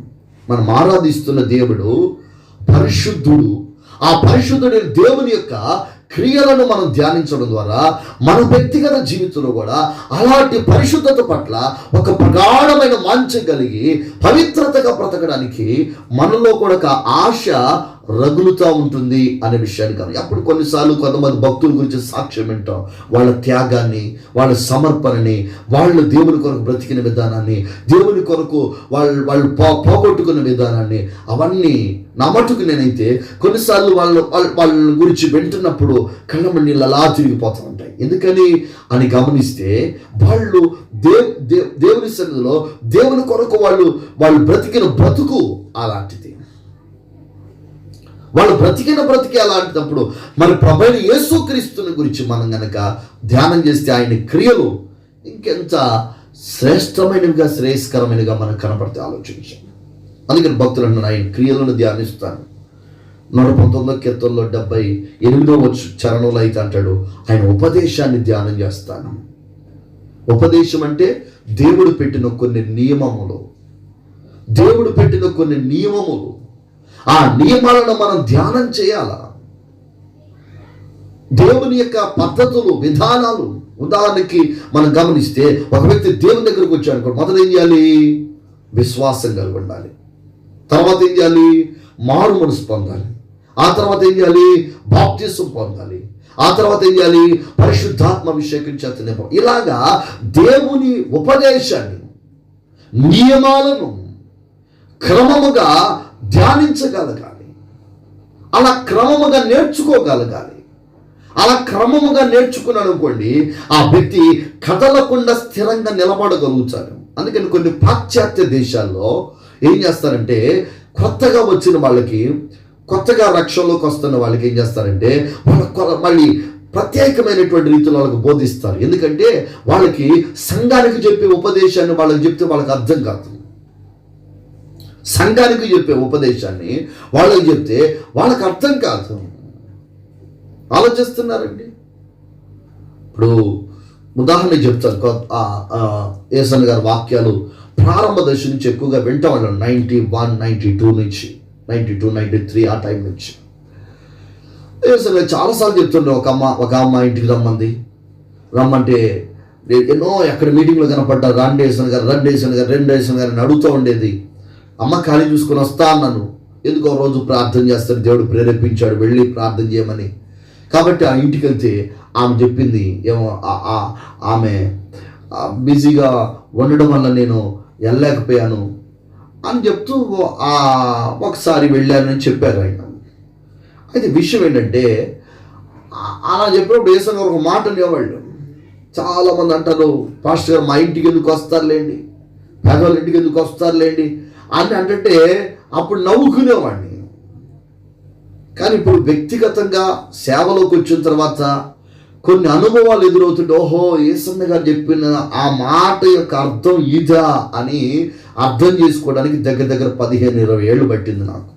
మనం ఆరాధిస్తున్న దేవుడు పరిశుద్ధుడు. ఆ పరిశుద్ధుడైన దేవుని యొక్క క్రియలను మనం ధ్యానించడం ద్వారా మన వ్యక్తిగత జీవితంలో కూడా అలాంటి పరిశుద్ధత పట్ల ఒక ప్రగాఢమైన వాంఛ కలిగి పవిత్రతగా బ్రతకడానికి మనలో కూడా ఒక ఆశ రగులుతూ ఉంటుంది అనే విషయాన్ని కానీ అప్పుడు కొన్నిసార్లు కొంతమంది భక్తుల గురించి సాక్ష్యం వింటాం. వాళ్ళ త్యాగాన్ని, వాళ్ళ సమర్పణని, వాళ్ళు దేవుని కొరకు బ్రతికిన విధానాన్ని, దేవుని కొరకు వాళ్ళు పోగొట్టుకున్న విధానాన్ని, అవన్నీ నా మటుకు నేనైతే కొన్నిసార్లు వాళ్ళ గురించి వింటున్నప్పుడు కళ్ళ నీళ్ళు అలా తిరిగిపోతూ ఉంటాయి. ఎందుకని అని గమనిస్తే వాళ్ళు దేవుని సన్నిధిలో దేవుని కొరకు వాళ్ళు బ్రతికిన బ్రతుకు అలాంటిది. వాళ్ళు బ్రతికిన బ్రతికి అలాంటినప్పుడు మరి ప్రభువైన యేసుక్రీస్తుని గురించి మనం గనక ధ్యానం చేస్తే ఆయన క్రియలు ఇంకెంత శ్రేష్టమైనవిగా, శ్రేయస్కరమైనవిగా మనకు కనపడితే ఆలోచించాం. అందుకని భక్తులు అంటున్నారు, ఆయన క్రియలను ధ్యానిస్తాను. 119వ కీర్తనలో 78వ చరణంలో అయితే అంటాడు, ఆయన ఉపదేశాన్ని ధ్యానం చేస్తాను. ఉపదేశం అంటే దేవుడు పెట్టిన కొన్ని నియమములు, దేవుడు పెట్టిన కొన్ని నియమములు, ఆ నియమాలను మనం ధ్యానం చేయాల. దేవుని యొక్క పద్ధతులు, విధానాలు. ఉదాహరణకి మనం గమనిస్తే ఒక వ్యక్తి దేవుని దగ్గరకు వచ్చాడు, మొదట ఏం చేయాలి? విశ్వాసం కలిగి ఉండాలి. తర్వాత ఏం చేయాలి? మారు మనసు పొందాలి. ఆ తర్వాత ఏం చేయాలి? బాప్తిసం పొందాలి. ఆ తర్వాత ఏం చేయాలి? పరిశుద్ధాత్మ అభిషేకం చేత నింపాలి. ఇలాగా దేవుని ఉపదేశాన్ని, నియమాలను క్రమముగా ధ్యానించగలగాలి. అలా క్రమముగా నేర్చుకోగలగాలి. అలా క్రమముగా నేర్చుకున్నాడు అనుకోండి, ఆ వ్యక్తి కదలకుండా స్థిరంగా నిలబడగలుగుతాడు. అందుకని కొన్ని పాశ్చాత్య దేశాల్లో ఏం చేస్తారంటే, కొత్తగా వచ్చిన వాళ్ళకి, కొత్తగా రక్షణలోకి వస్తున్న వాళ్ళకి ఏం చేస్తారంటే, మళ్ళీ ప్రత్యేకమైనటువంటి రీతిలో వాళ్ళకి బోధిస్తారు. ఎందుకంటే వాళ్ళకి సంఘానికి చెప్పే ఉపదేశాన్ని వాళ్ళకి చెప్తే వాళ్ళకి అర్థం కాదు. సంఘానికి చెప్పే ఉపదేశాన్ని వాళ్ళకి చెప్తే వాళ్ళకి అర్థం కాదు. ఆలోచిస్తున్నారండి. ఇప్పుడు ఉదాహరణ చెప్తాను. యేసన్న గారి వాక్యాలు ప్రారంభ దశ నుంచి ఎక్కువగా వింటాం. 91, 92 నుంచి 92, 93 ఆ టైం నుంచి యేసన్న చాలాసార్లు చెప్తుండే, ఒక అమ్మ ఇంటికి రమ్మంటే ఎన్నో ఎక్కడ మీటింగ్లో కనపడ్డా, రండి యేసన్న గారు అని అడుగుతూ ఉండేది. అమ్మ ఖాళీ చూసుకొని వస్తా అన్నాను. ఎందుకో రోజు ప్రార్థన చేస్తాను, దేవుడు ప్రేరేపించాడు వెళ్ళి ప్రార్థన చేయమని. కాబట్టి ఆ ఇంటికి వెళ్తే ఆమె చెప్పింది, ఏమో ఆమె బిజీగా ఉండడం వల్ల నేను వెళ్ళలేకపోయాను అని చెప్తూ ఒకసారి వెళ్ళానని చెప్పారు ఆయన. అయితే విషయం ఏంటంటే, అలా చెప్పినప్పుడు యేసన్న గారు ఒక మాట అనేవాళ్ళు. చాలామంది అంటారు, పాస్టర్ గారు మా ఇంటికి ఎందుకు వస్తారులేండి, పేదవాళ్ళ ఇంటికి ఎందుకు వస్తారులేండి అని అంటే అప్పుడు నవ్వుకునేవాడిని. కానీ ఇప్పుడు వ్యక్తిగతంగా సేవలోకి వచ్చిన తర్వాత కొన్ని అనుభవాలు ఎదురవుతుంటే, ఓహో యేసన్న గారు చెప్పిన ఆ మాట యొక్క అర్థం ఇదా అని అర్థం చేసుకోవడానికి దగ్గర దగ్గర 15-20 ఏళ్ళు పట్టింది నాకు.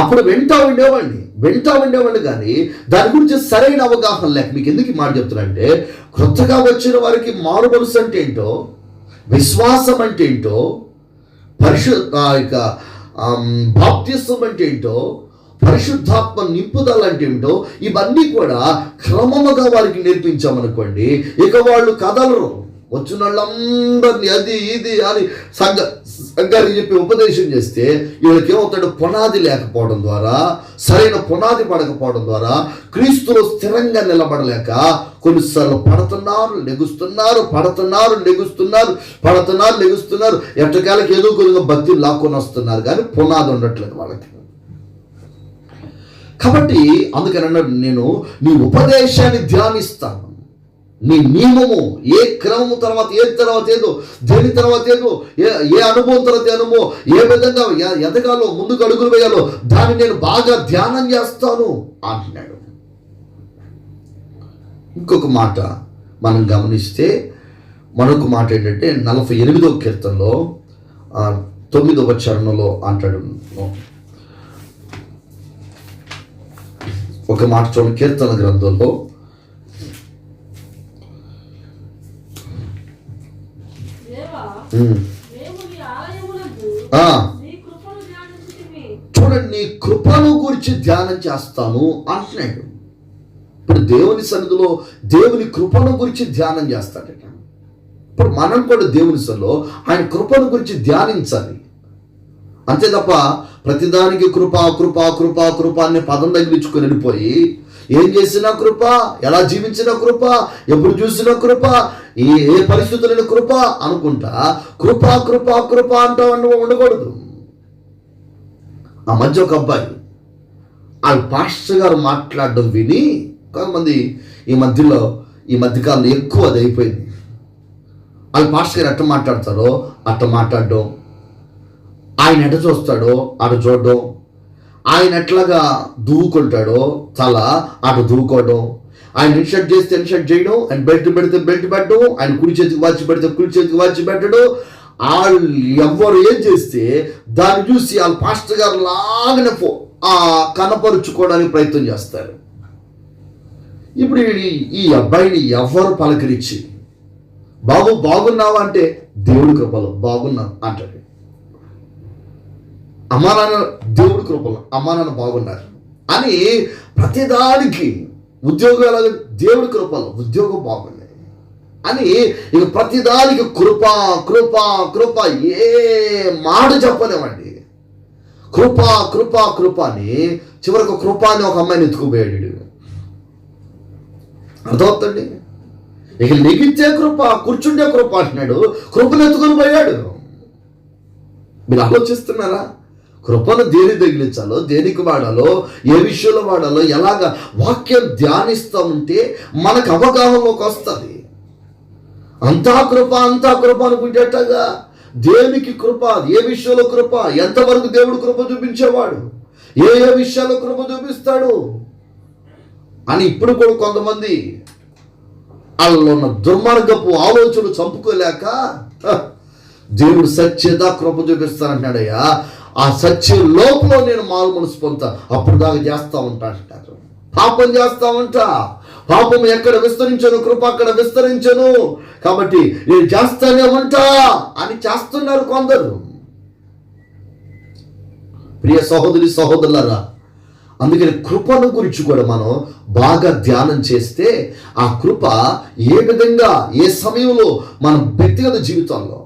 అప్పుడు వింటా ఉండేవాడిని కానీ దాని గురించి సరైన అవగాహన లేక. మీకు ఎందుకు ఈ మాట చెప్తున్నానంటే, కొత్తగా వచ్చిన వారికి మారు మనసు అంటే ఏంటో, విశ్వాసం అంటే ఏంటో, బాప్తిస్మం అంటే ఏంటో, పరిశుద్ధాత్మ నింపుదల అంటే ఏమిటో, ఇవన్నీ కూడా క్రమముగా వారికి నేర్పించామనుకోండి, ఇక వాళ్ళు కదలరు. వచ్చిన వాళ్ళందరినీ అది ఇది అని సంఘానికి చెప్పి ఉపదేశం చేస్తే వీళ్ళకి ఏమవుతాడు, పునాది లేకపోవడం ద్వారా, సరైన పునాది పడకపోవడం ద్వారా క్రీస్తులో స్థిరంగా నిలబడలేక కొన్నిసార్లు పడుతున్నారు, లెగుస్తున్నారు. ఎట్టకాలకి ఏదో కొద్దిగా భక్తి లాక్కొని వస్తున్నారు కానీ పునాది ఉండట్లేదు వాళ్ళకి. కాబట్టి అందుకని అన్నాడు, నేను నీ ఉపదేశాన్ని ధ్యానిస్తాను, నీ నియమము ఏ క్రమము తర్వాత ఏదో, దేని తర్వాత ఏదో, ఏ అనుభవం తర్వాత అనుభవం, ఏ విధంగా ఎదగాలో, ముందుకు అడుగులు వేయాలో దాన్ని నేను బాగా ధ్యానం చేస్తాను అంటున్నాడు. ఇంకొక మాట మనం గమనిస్తే, మరొక మాట ఏంటంటే 48వ కీర్తనలో 9వ చరణంలో అంటాడు. ఒక మాట చూడండి, కీర్తన గ్రంథంలో చూడండి, నీ కృపను గురించి ధ్యానం చేస్తాను అంటున్నాడు. ఇప్పుడు దేవుని సన్నిధిలో దేవుని కృపను గురించి ధ్యానం చేస్తాడట. ఇప్పుడు మనం కూడా దేవుని సన్నిధిలో ఆయన కృపను గురించి ధ్యానించాలి. అంతే తప్ప ప్రతిదానికి కృప అనే పదం తగిలించుకొని వెళ్ళిపోయి, ఏం చేసినా కృప, ఎలా జీవించిన కృప, ఎప్పుడు చూసిన కృప, ఏ పరిస్థితులైన కృప అనుకుంటా కృప అంటూ ఉండకూడదు. ఆ మధ్య ఒక అబ్బాయి వాళ్ళ పాస్టర్ గారు మాట్లాడడం విని కొంతమంది ఈ మధ్యకాలంలో ఎక్కువ అది అయిపోయింది. వాళ్ళ పాస్టర్ గారు ఎట్ట మాట్లాడతారో అట్ట మాట్లాడడం, ఆయన ఎట చూస్తాడో అటు చూడడం, ఆయన ఎట్లాగా దువ్వుకుంటాడో తల అటు దువ్వుకోవడం, ఆయన ఇన్షర్ట్ చేస్తే ఇన్షర్ట్ చేయడం, ఆయన బెల్ట్ పెడితే బెల్ట్ పెట్టడం, ఆయన కుడి చేతికి వాచి పెడితే కుడి చేతికి వాచి పెట్టడం. వాళ్ళు ఎవరు ఏం చేస్తే దాన్ని చూసి వాళ్ళ పాస్టర్ గారు లాగానే కనపరుచుకోవడానికి ప్రయత్నం చేస్తారు. ఇప్పుడు ఈ అబ్బాయిని ఎవరు పలకరించి, బాబు బాగున్నావా అంటే దేవుడి కృపలో బాగున్నా అంటాడు. అమ్మా నాన్న దేవుడి కృపలో అమ్మా నాన్న బాగున్నారు అని ప్రతిదానికి, ఉద్యోగం ఎలాగ దేవుడి కృపలో ఉద్యోగం బాగుంది అని ఇక ప్రతిదానికి కృప ఏ మాట చెప్పలేమండి. కృప అని చివరికి కృప అని ఒక అమ్మాయిని ఎత్తుకుపోయాడు. అర్థమవుతండి. ఇక లెగిచ్చే కృప, కూర్చుండే కృప అంటున్నాడు, కృపను ఎత్తుకొని పోయాడు. మీరు ఆలోచిస్తున్నారా? కృపను దేని తగిలించాలో, దేనికి వాడాలో, ఏ విషయంలో వాడాలో, ఎలాగ వాక్యం ధ్యానిస్తూ ఉంటే మనకు అవగాహనలోకి వస్తుంది. అంతా కృప అనుకుంటేటగా దేనికి కృప, ఏ విషయంలో కృప, ఎంతవరకు దేవుడు కృప చూపించేవాడు, ఏ విషయాల్లో కృప చూపిస్తాడు అని ఇప్పుడు కూడా కొంతమంది వాళ్ళలో ఉన్న దుర్మార్గపు ఆలోచనలు చంపుకోలేక దేవుడు సత్యదా కృప చూపిస్తానంటున్నాడయ్యా. ఆ సత్య లోపల నేను మారు మనసు పొందుతా, అప్పుడు దాకా చేస్తూ ఉంటా అంటారు. పాపం చేస్తూ ఉంటా, పాపం ఎక్కడ విస్తరించను కృప అక్కడ విస్తరించను, కాబట్టి నేను చేస్తానే ఉంటా అని చేస్తున్నారు కొందరు. ప్రియ సహోదరులారా, అందుకని కృపను గురించి కూడా మనం బాగా ధ్యానం చేస్తే ఆ కృప ఏ విధంగా, ఏ సమయంలో మన వ్యక్తిగత జీవితంలో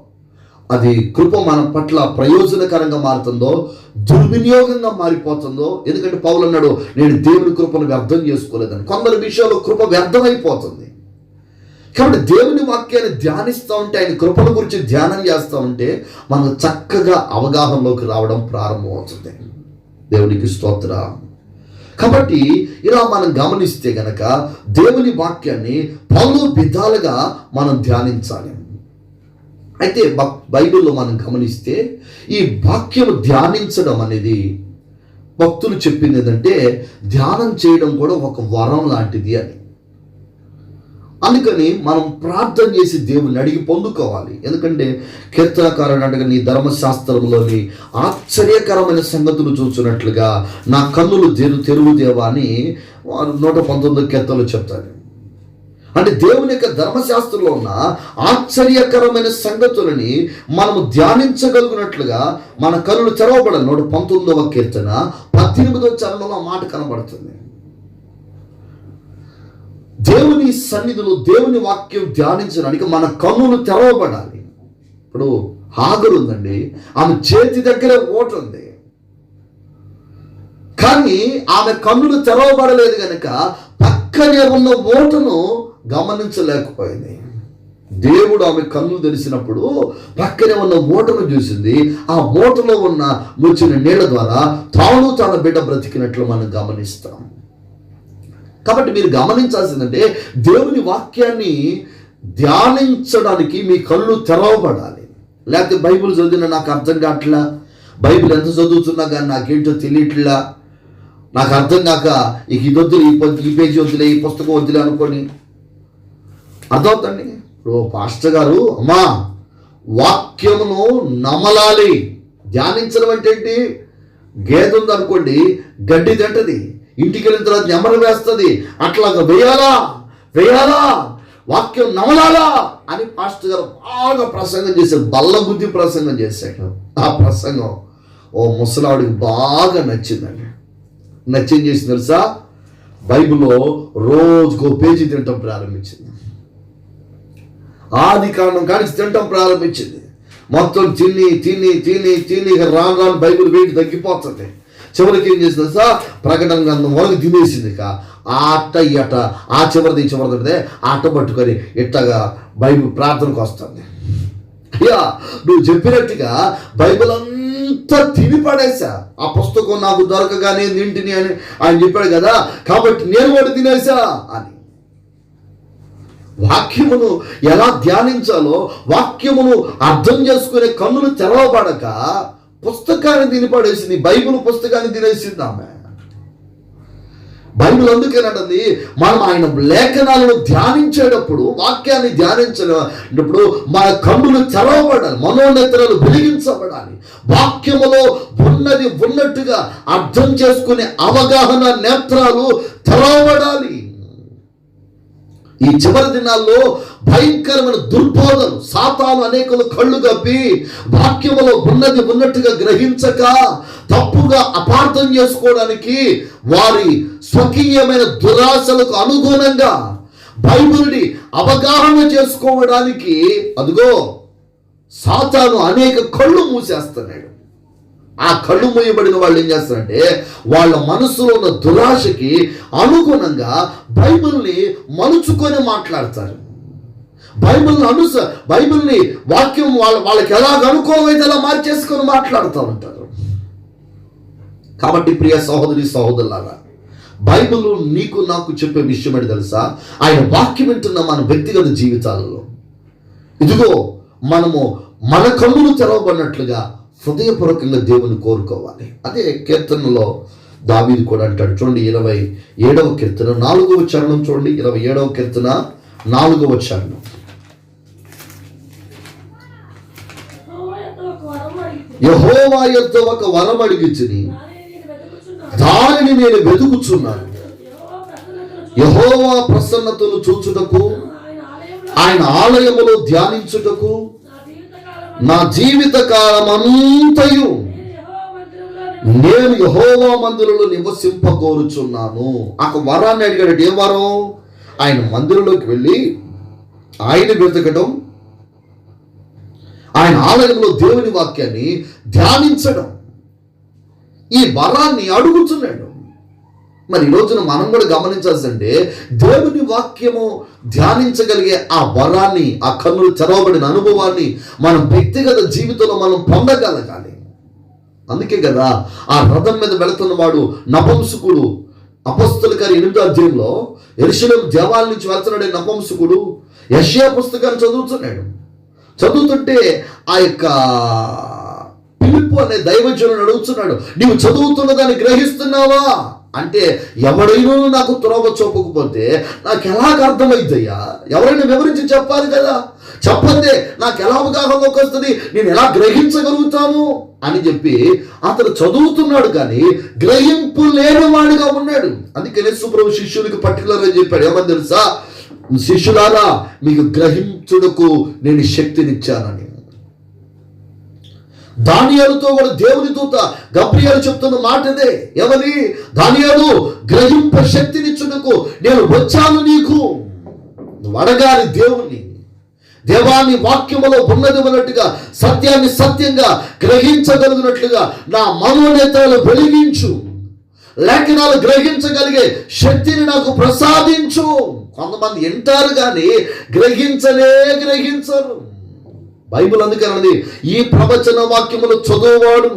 అది కృప మన పట్ల ప్రయోజనకరంగా మారుతుందో, దుర్వినియోగంగా మారిపోతుందో. ఎందుకంటే పౌలు అన్నాడు, నేను దేవుని కృపను వ్యర్థం చేసుకోలేదని. కొందరు విషయాల్లో కృప వ్యర్థమైపోతుంది. కాబట్టి దేవుని వాక్యాన్ని ధ్యానిస్తూ ఉంటే, ఆయన కృపను గురించి ధ్యానం చేస్తూ ఉంటే మనం చక్కగా అవగాహనలోకి రావడం ప్రారంభమవుతుంది. దేవునికి స్తోత్రం. కాబట్టి ఇలా మనం గమనిస్తే గనక దేవుని వాక్యాన్ని పలు విధాలుగా మనం ధ్యానించాలి. అయితే బైబిల్లో మనం గమనిస్తే ఈ వాక్యం ధ్యానించడం అనేది భక్తులు చెప్పింది ఏంటంటే ధ్యానం చేయడం కూడా ఒక వరం లాంటిది అని. అందుకని మనం ప్రార్థన చేసి దేవుని అడిగి పొందుకోవాలి. ఎందుకంటే కీర్తనకారుడు అంటగా నీ ధర్మశాస్త్రంలోని ఆశ్చర్యకరమైన సంగతులు చూస్తున్నట్లుగా నా కన్నులు తెరువు దేవా అని 119 కీర్తనలు చెప్తాడు. అంటే దేవుని యొక్క ధర్మశాస్త్రంలో ఉన్న ఆశ్చర్యకరమైన సంగతులని మనము ధ్యానించగలిగినట్లుగా మన కన్నులు తెరవబడాలి. 119వ కీర్తన 18వ చరణంలో ఆ మాట కనబడుతుంది. దేవుని సన్నిధిలో దేవుని వాక్యం ధ్యానించడానికి మన కన్నులు తెరవబడాలి. ఇప్పుడు హాగరు ఉందండి, ఆమె చేతి దగ్గర ఓటు ఉంది, కానీ ఆమె కన్నులు తెరవబడలేదు కనుక పక్కనే ఉన్న ఓటును గమనించలేకపోయింది. దేవుడు ఆమె కన్నులు తెరిచినప్పుడు పక్కనే ఉన్న ఓటను చూసింది. ఆ ఓటలో ఉన్న వచ్చిన నీళ్ల ద్వారా తన బిడ్డ బ్రతికినట్లు మనం గమనిస్తాం. కాబట్టి మీరు గమనించాల్సిందంటే దేవుని వాక్యాన్ని ధ్యానించడానికి మీ కళ్ళు తెరవబడాలి. లేకపోతే బైబిల్ చదివినా నాకు అర్థం కావట్లా, బైబిల్ ఎంత చదువుతున్నా కానీ నాకేంటో తెలియట్లా, నాకు అర్థం కాక ఇది వద్దులే, ఈ పేజీ వద్దులే, ఈ పుస్తకం వద్దులే అనుకోని అర్థమవుతండి. ఇప్పుడు పాస్టర్ గారు అమ్మా వాక్యమును నమలాలి. ధ్యానించడం అంటే ఏంటి? గేదె ఉంది అనుకోండి, గడ్డి తింటది, ఇంటికి వెళ్ళిన తర్వాత నెమరు వేస్తుంది, అట్లాగా వేయాలా వాక్యం నమలాలా అని పాస్టర్ గారు బాగా ప్రసంగం చేశారు, బల్లగుద్ది ప్రసంగం చేశాడు. ఆ ప్రసంగం ఓ ముసలాడికి బాగా నచ్చిందండి. నచ్చింది చేసి తెలుసా, బైబిల్లో రోజుకో పేజీ తినటం ప్రారంభించింది. ఆది కారణం కానీ తినటం ప్రారంభించింది. మొత్తం తిని రాను బైబిల్ వెయిట్ తగ్గిపోతుంది. చివరికి ఏం చేసింది సార్, ప్రకటన గ్రంథం వరకు తినేసింది. అట్ట ఆ చివరిది చివరిదే అట్ట పట్టుకొని ఇట్టగా బైబిల్ ప్రార్థనకు వస్తుంది. అయ్యా నువ్వు చెప్పినట్టుగా బైబిల్ అంతా తిని పడేసా, ఆ పుస్తకం నాకు దొరకగానే తింటిని అని ఆయన చెప్పాడు కదా, కాబట్టి నేను కూడా తినేసా అని. వాక్యమును ఎలా ధ్యానించాలో, వాక్యమును అర్థం చేసుకునే కన్నులు తెరవబడక పుస్తకాన్ని తినిపడేసింది, బైబిల్ పుస్తకాన్ని తినేసింది ఆమె. బైబిల్ అందుకేనంటుంది మనం ఆయన లేఖనాలను ధ్యానించేటప్పుడు, వాక్యాన్ని ధ్యానించేటప్పుడు మన కన్నులు తెరవబడాలి, మనోనేత్రాలు వెలిగించబడాలి, వాక్యములో ఉన్నది ఉన్నట్టుగా అర్థం చేసుకునే అవగాహన నేత్రాలు తెరవబడాలి. ఈ చివరి దినాల్లో భయంకరమైన దుర్బోధలు, సాతాను అనేకులు కళ్ళు కప్పి వాక్యములో ఉన్నది ఉన్నట్టుగా గ్రహించక తప్పుగా అపార్థం చేసుకోవడానికి వారి స్వకీయమైన దురాశలకు అనుగుణంగా బైబిల్ని అవగాహన చేసుకోవడానికి అదిగో సాతాను అనేక కళ్ళు మూసేస్తున్నాడు. ఆ కళ్ళు మూయబడిన వాళ్ళు ఏం చేస్తారంటే వాళ్ళ మనసులో ఉన్న దురాశకి అనుగుణంగా బైబిల్ని మలుచుకొని మాట్లాడతారు. బైబిల్ని వాక్యం వాళ్ళకి ఎలాగ అనుకోవైతే అలా మార్చేసుకొని మాట్లాడుతూ ఉంటారు. కాబట్టి ప్రియ సహోదరి సహోదరులారా, బైబిల్ నీకు నాకు చెప్పే విషయం ఏంటి తెలుసా? ఆయన వాక్యం వింటున్న మన వ్యక్తిగత జీవితాలలో ఇదిగో మనము మన కన్నులు తెరవబడినట్లుగా హృదయపూర్వకంగా దేవుని కోరుకోవాలి. అదే కీర్తనలో దావీదు కూడా అంటాడు. చూడండి 27వ కీర్తన 4వ చరణం చూడండి. 27వ కీర్తన 4వ చరణం. యెహోవా యొద్ద ఒక వరం అడిగితిని, దానిని నేను వెతుకుచున్నాను. యెహోవా ప్రసన్నతను చూచుటకు, ఆయన ఆలయములో ధ్యానించుటకు నా జీవిత కాలమంతయు నేను యెహోవా మందిరంలో నివసింపకోరుచున్నాను. ఆ వరాన్ని అడిగాడు. ఏ వరం? ఆయన మందిరంలోకి వెళ్ళి ఆయన వెతకడం, ఆయన ఆలయంలో దేవుని వాక్యాన్ని ధ్యానించడం, ఈ వరాన్ని అడుగుతున్నాడు. మరి ఈ రోజున మనం కూడా గమనించాల్సిందే, దేవుని వాక్యము ధ్యానించగలిగే ఆ వరాన్ని, ఆ కన్నులు తెరవబడిన అనుభవాన్ని మనం వ్యక్తిగత జీవితంలో మనం పొందగలగాలి. అందుకే కదా ఆ రథం మీద వెళుతున్న వాడు నపుంసకుడు, అపొస్తలుల కార్యం 8వ అధ్యాయంలో యెరూషలేము దేవాలయం నుంచి వెళ్తున్నాడే నపుంసకుడు యెషయా పుస్తకాన్ని చదువుతున్నాడు. చదువుతుంటే ఆ యొక్క పిలుపు అనే దైవజనుడు అడుగుతున్నాడు, నీవు చదువుతున్న దాన్ని గ్రహిస్తున్నావా అంటే, ఎవడైనా నాకు త్రోవ చూపకపోతే నాకు ఎలాగ అర్థమైద్దయ్యా? ఎవరైనా వివరించి చెప్పాలి కదా, చెప్పందే నాకు ఎలా అవగాహనలోకి వస్తుంది, నేను ఎలా గ్రహించగలుగుతాను అని చెప్పి అతను చదువుతున్నాడు కానీ గ్రహింపు లేనివాడిగా ఉన్నాడు. అందుకే యేసు ప్రభు శిష్యునికి పర్టికులర్గా చెప్పాడు, ఏమని తెలుసా? శిష్యులారా, మీకు గ్రహించుటకు నేను శక్తినిచ్చానని. దానియేలుతో కూడా దేవుని దూత గబ్రియేలు చెప్తున్న మాట ఇదే. ఏమని? దానియేలు, గ్రహింప శక్తినిచ్చుటకు నేను వచ్చాను నీకు. అడగాలి దేవుణ్ణి, దేవాన్ని వాక్యములో ఉన్నది ఉన్నట్టుగా సత్యాన్ని సత్యంగా గ్రహించగలిగినట్లుగా నా మనోనేత్రాలు వెలిగించు, లేఖనాలు గ్రహించగలిగే శక్తిని నాకు ప్రసాదించు. కొంతమంది వింటారు కానీ గ్రహించరు. బైబిల్ అందుకన్నది, ఈ ప్రవచన వాక్యములు చదువువాడు,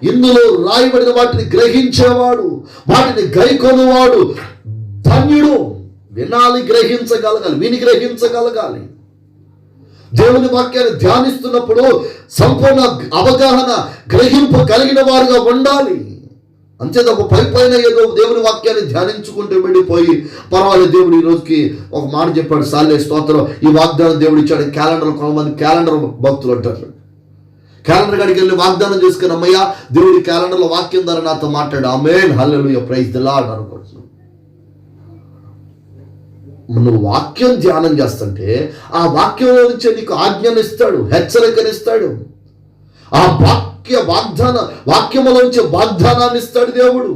ఇందులో రాయబడిన వాటిని గ్రహించేవాడు, వాటిని గైకొనువాడు ధన్యుడు. వినాలి, గ్రహించగలగాలి. దేవుని వాక్యాన్ని ధ్యానిస్తున్నప్పుడు సంపూర్ణ అవగాహన, గ్రహింపు కలిగిన వారుగా ఉండాలి. అంతే తప్ప పైన ఏదో దేవుని వాక్యాన్ని ధ్యానించుకుంటూ వెళ్ళిపోయి పర్వాలేదు, దేవుడు ఈ రోజుకి ఒక మాట చెప్పాడు, సాలే స్తోత్రం, ఈ వాగ్దానం దేవుడు ఇచ్చాడు. క్యాలెండర్, కొంతమంది క్యాలెండర్ భక్తులు అంటారు. క్యాలెండర్ కాడికి వెళ్ళి వాగ్దానం చేసుకుని, అమ్మయ్య దేవుడి క్యాలెండర్లో వాక్యం ద్వారా నాతో మాట్లాడు, ఆమేన్ హల్లెలూయా ప్రైజ్ ది లార్డ్ అనుకుంటున్నాను. నువ్వు వాక్యం ధ్యానం చేస్తుంటే ఆ వాక్యంలో నుంచే నీకు ఆజ్ఞను ఇస్తాడు, హెచ్చరికనిస్తాడు. ఆ వాక్యములోంచి వాగ్దానాన్ని ఇస్తాడు దేవుడు.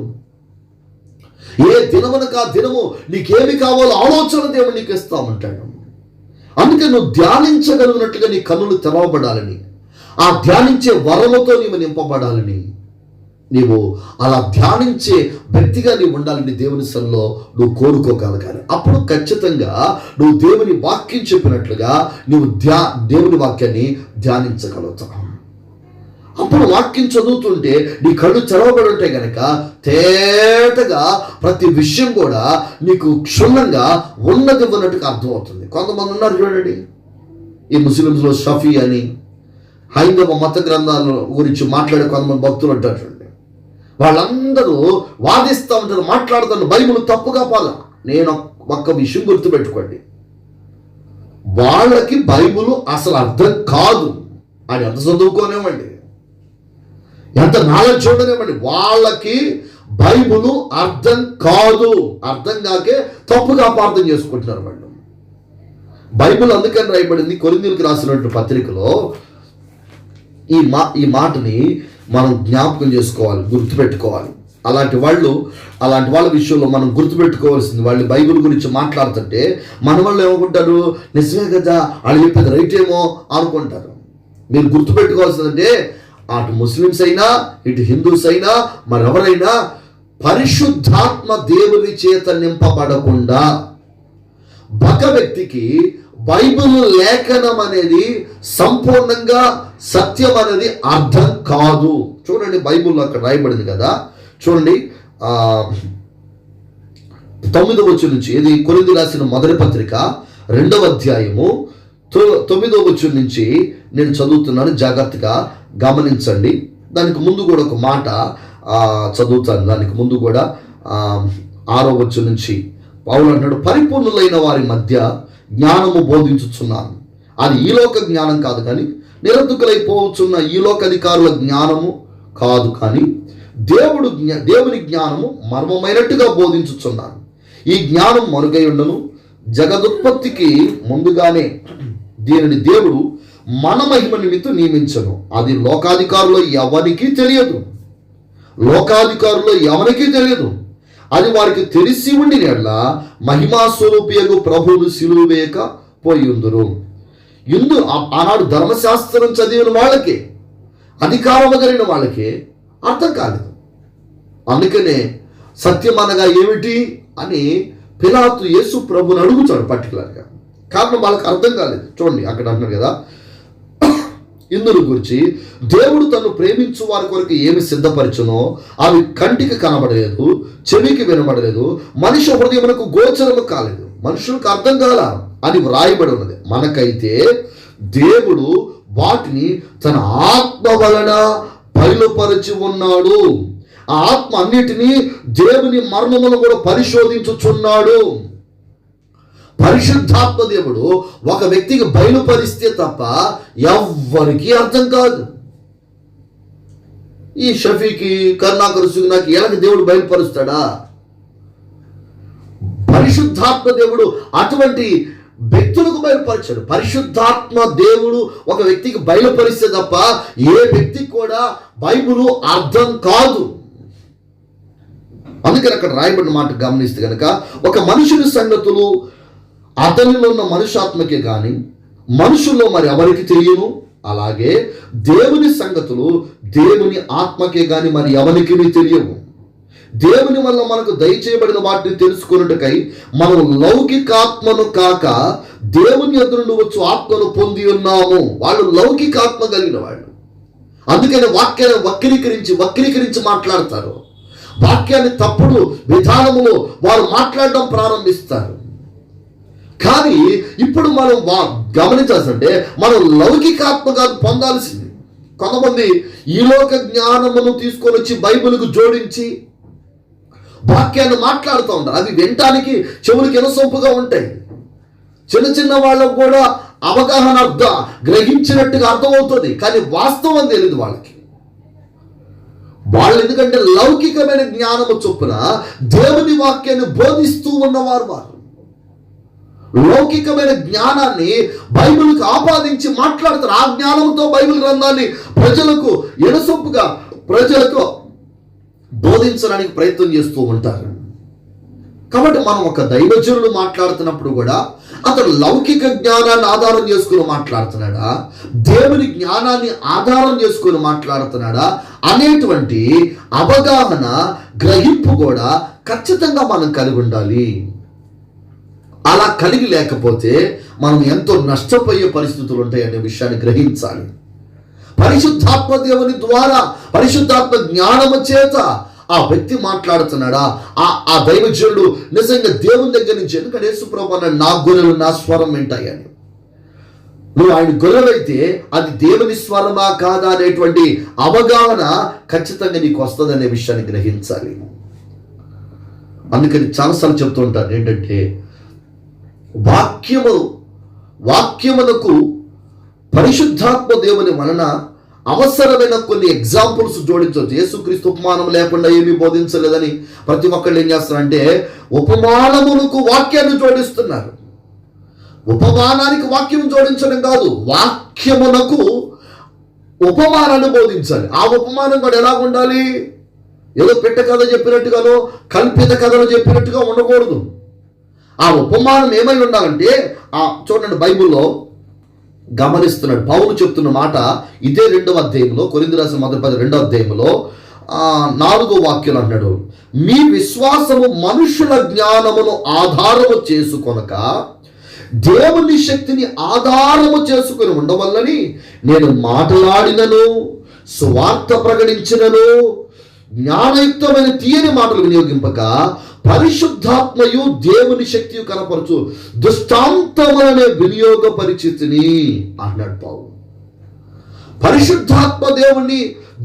ఏ దినమునకు ఆ దినము నీకేమి కావాలో ఆలోచన దేవుడు నీకు ఇస్తామంటాడు. అందుకే నువ్వు ధ్యానించగలిగినట్లుగా నీ కన్నులు తెరవబడాలని, ఆ ధ్యానించే వరముతో నీవు నింపబడాలని, నీవు అలా ధ్యానించే వ్యక్తిగా నీవు ఉండాలని దేవుని సన్నిధిలో నువ్వు కోరుకోగలగాలి. అప్పుడు ఖచ్చితంగా నువ్వు దేవుని వాక్యం చెప్పినట్లుగా నువ్వు దేవుని వాక్యాన్ని ధ్యానించగలుగుతావు. అప్పుడు వాక్యం చదువుతుంటే నీ కళ్ళు తెరవబడి ఉంటాయి కనుక తేటగా ప్రతి విషయం కూడా నీకు క్షుణ్ణంగా ఉన్నట్టుగా అర్థమవుతుంది. కొంతమంది ఉన్నారు చూడండి, ఈ ముస్లిమ్స్లో షఫీ అని, హైందవ మత గ్రంథాల గురించి మాట్లాడే కొంతమంది భక్తులు ఉంటారు చూడండి. వాళ్ళందరూ వాదిస్తూ ఉంటారు, మాట్లాడుతారు, బైబిల్ తప్పుగా పాలా. నేను ఒక్క విషయం గుర్తుపెట్టుకోండి, వాళ్ళకి బైబిల్ అసలు అర్థం కాదు. అది ఎంత చదువుకోనేవ్వండి, ఎంత నాలెడ్జ్ ఉండనివ్వండి, వాళ్ళకి బైబిల్ అర్థం కాదు. అర్థం కాకే తప్పుగా అపార్థం చేసుకుంటున్నారు వాళ్ళు. బైబిల్ అందుకని రాయబడింది కొరింథీయులకు రాసినటువంటి పత్రికలో. ఈ మాటని మనం జ్ఞాపకం చేసుకోవాలి, గుర్తుపెట్టుకోవాలి. అలాంటి వాళ్ళ విషయంలో మనం గుర్తుపెట్టుకోవాల్సింది, వాళ్ళు బైబిల్ గురించి మాట్లాడుతుంటే మన వాళ్ళు ఏమనుకుంటారు, నిజమే కదా వాళ్ళు చెప్పేది రైట్ ఏమో అనుకుంటారు. మీరు గుర్తుపెట్టుకోవాల్సిందంటే, అటు ముస్లిమ్స్ అయినా ఇటు హిందూస్ అయినా మరెవరైనా పరిశుద్ధాత్మ దేవుని చేత నింపబడకుండా ఒక వ్యక్తికి బైబిల్ లేఖనం అనేది సంపూర్ణంగా సత్యం అనేది అర్థం కాదు. చూడండి, బైబిల్లో అక్కడ రాయబడింది కదా, చూడండి 9వ వచనం నుంచి, ఇది కొరింథీయులకు రాసిన మొదటి పత్రిక 2వ అధ్యాయము 9వ వచనం నుంచి నేను చదువుతున్నాను, జాగ్రత్తగా గమనించండి. దానికి ముందు కూడా ఒక మాట చదువుతాను. దానికి ముందు కూడా 6వ వచనం నుంచి పౌలు అంటాడు, పరిపూర్ణులైన వారి మధ్య జ్ఞానము బోధించుచున్నాను, అది ఈలోక జ్ఞానం కాదు కానీ నిరర్ధకులైపోవచ్చున్న ఈలోక అధికారుల జ్ఞానము కాదు, కానీ దేవుని జ్ఞానము మర్మమైనట్టుగా బోధించుచున్నాను. ఈ జ్ఞానం మరుగై ఉండను, జగదుత్పత్తికి ముందుగానే దీనిని దేవుడు మన మహిమ నిమిత్తం నియమించను. అది లోకాధికారులు ఎవరికి తెలియదు. అది వారికి తెలిసి ఉండి ఎడల మహిమాస్వరూపియగు ప్రభువును సిలువ వేయక పోయుందురు. ఆనాడు ధర్మశాస్త్రం చదివిన వాళ్ళకి, అధికారము కలిగిన వాళ్ళకి అర్థం కాలేదు. అందుకనే సత్యం అనగా ఏమిటి అని పిలాతు యేసు ప్రభుని అడుగుతాడు పర్టికులర్గా. కారణం వాళ్ళకి అర్థం కాలేదు. చూడండి, అక్కడ అంటున్నారు కదా, ఇందును గురించి దేవుడు తను ప్రేమించు వారి కొరకు ఏమి సిద్ధపరచునో అవి కంటికి కనబడలేదు, చెవికి వినబడలేదు, మనిషి హృదయమునకు గోచరము కాలేదు, మనుషులకు అర్థం కాల అని వ్రాయబడి ఉన్నది. మనకైతే దేవుడు వాటిని తన ఆత్మ వలన బయలుపరచి ఉన్నాడు. ఆ ఆత్మ అన్నిటినీ దేవుని మర్మములను కూడా పరిశోధించుచున్నాడు. పరిశుద్ధాత్మ దేవుడు ఒక వ్యక్తికి బయలుపరిస్తే తప్ప ఎవ్వరికీ అర్థం కాదు. ఈ షఫీకి, కరుణాకర్, సుగుణాకి ఎలాగ దేవుడు బయలుపరుస్తాడా? పరిశుద్ధాత్మ దేవుడు అటువంటి వ్యక్తులకు బయలుపరచాడు. పరిశుద్ధాత్మ దేవుడు ఒక వ్యక్తికి బయలుపరిస్తే తప్ప ఏ వ్యక్తికి కూడా బైబిల్ అర్థం కాదు. అందుకని అక్కడ రాయబడిన మాట గమనిస్తే కనుక, ఒక మనుషుని సంగతులు అతనిలో ఉన్న మనుషాత్మకే కానీ మనుషుల్లో మరి ఎవరికి తెలియను, అలాగే దేవుని సంగతులు దేవుని ఆత్మకే కానీ మరి ఎవరికి తెలియవు. దేవుని వల్ల మనకు దయచేయబడిన వాటిని తెలుసుకున్నట్టుకై మనం లౌకికాత్మను కాక దేవుని యొద్ద నుండి వచ్చు ఆత్మను పొంది ఉన్నాము. వాళ్ళు లౌకికాత్మ కలిగిన వాళ్ళు. అందుకని వాక్యాన్ని వక్రీకరించి మాట్లాడతారు. వాక్యాన్ని తప్పుడు విధానములో వారు మాట్లాడడం ప్రారంభిస్తారు. కానీ ఇప్పుడు మనం గమనించాల్సింటే మనం లౌకికాత్మ కాదు పొందాల్సింది. కొంతమంది ఈ లోక జ్ఞానమును తీసుకొని వచ్చి బైబిల్కు జోడించి వాక్యాన్ని మాట్లాడుతూ ఉంటారు. అవి వినటానికి చెవులకి ఎనసొంపుగా ఉంటాయి. చిన్న చిన్న వాళ్ళకు కూడా అవగాహన గ్రహించినట్టుగా అర్థమవుతుంది, కానీ వాస్తవం తెలియదు వాళ్ళకి. వాళ్ళు ఎందుకంటే లౌకికమైన జ్ఞానము చొప్పున దేవుని వాక్యాన్ని బోధిస్తూ ఉన్నవారు. వారు లౌకికమైన జ్ఞానాన్ని బైబిల్కి ఆపాదించి మాట్లాడతారు. ఆ జ్ఞానంతో బైబిల్ గ్రంథాన్ని ప్రజలకు బోధించడానికి ప్రయత్నం చేస్తూ ఉంటారు. కాబట్టి మనం ఒక దైవజనుడు మాట్లాడుతున్నప్పుడు కూడా అతను లౌకిక జ్ఞానాన్ని ఆధారం చేసుకుని మాట్లాడుతున్నాడా, దేవుని జ్ఞానాన్ని ఆధారం చేసుకుని మాట్లాడుతున్నాడా అనేటువంటి అవగాహన, గ్రహింపు కూడా ఖచ్చితంగా మనం కలిగి ఉండాలి. అలా కలిగి లేకపోతే మనం ఎంతో నష్టపోయే పరిస్థితులు ఉంటాయనే విషయాన్ని గ్రహించాలి. పరిశుద్ధాత్మ దేవుని ద్వారా, పరిశుద్ధాత్మ జ్ఞానము చేత ఆ వ్యక్తి మాట్లాడుతున్నాడా, ఆ దైవజనుడు నిజంగా దేవుని దగ్గర నుంచి. ఎందుకంటే యేసుప్రభు అన్నాడు, నా గొర్రెలు నా స్వరం వింటాయని. నువ్వు ఆయన గొర్రెలైతే అది దేవుని స్వరమా కాదా అనేటువంటి అవగాహన ఖచ్చితంగా నీకు వస్తుంది అనే విషయాన్ని గ్రహించాలి. అందుకని చాలాసార్లు చెప్తూ ఉంటారు ఏంటంటే, వాక్యమునకు పరిశుద్ధాత్మ దేవుని వలన అవసరమైన కొన్ని ఎగ్జాంపుల్స్ జోడించవచ్చు. యేసుక్రీస్తు ఉపమానం లేకుండా ఏమీ బోధించలేదని ప్రతి ఒక్కళ్ళు ఏం చేస్తారంటే ఉపమానములకు వాక్యాన్ని జోడిస్తున్నారు. ఉపమానానికి వాక్యం జోడించడం కాదు, వాక్యమునకు ఉపమానాన్ని బోధించాలి. ఆ ఉపమానం కూడా ఎలా ఉండాలి? ఏదో పెట్ట కథ చెప్పినట్టుగానో కల్పిత కథలు చెప్పినట్టుగా ఉండకూడదు. ఆ ఉపమానం ఏమై ఉండాలంటే, చూడండి బైబిల్లో గమనిస్తున్నాడు పౌలు చెప్తున్న మాట ఇదే 2వ అధ్యాయంలో, కొరింథీ రాసిన మొదటి 2వ అధ్యాయంలో 4వ వాక్యం అంటాడు, మీ విశ్వాసము మనుషుల జ్ఞానమును ఆధారము చేసుకొనక దేవుని శక్తిని ఆధారము చేసుకుని ఉండవల్లని నేను మాట్లాడినను సువార్త ప్రకటించినను జ్ఞానయుక్తమైన తీయని మాటలు వినియోగింపక పరిశుద్ధాత్మయు దేవుని శక్తియు కనపరచు దృష్టాంతములనే వినియోగపరిచితిని అన్నాడు పౌలు. పరిశుద్ధాత్మ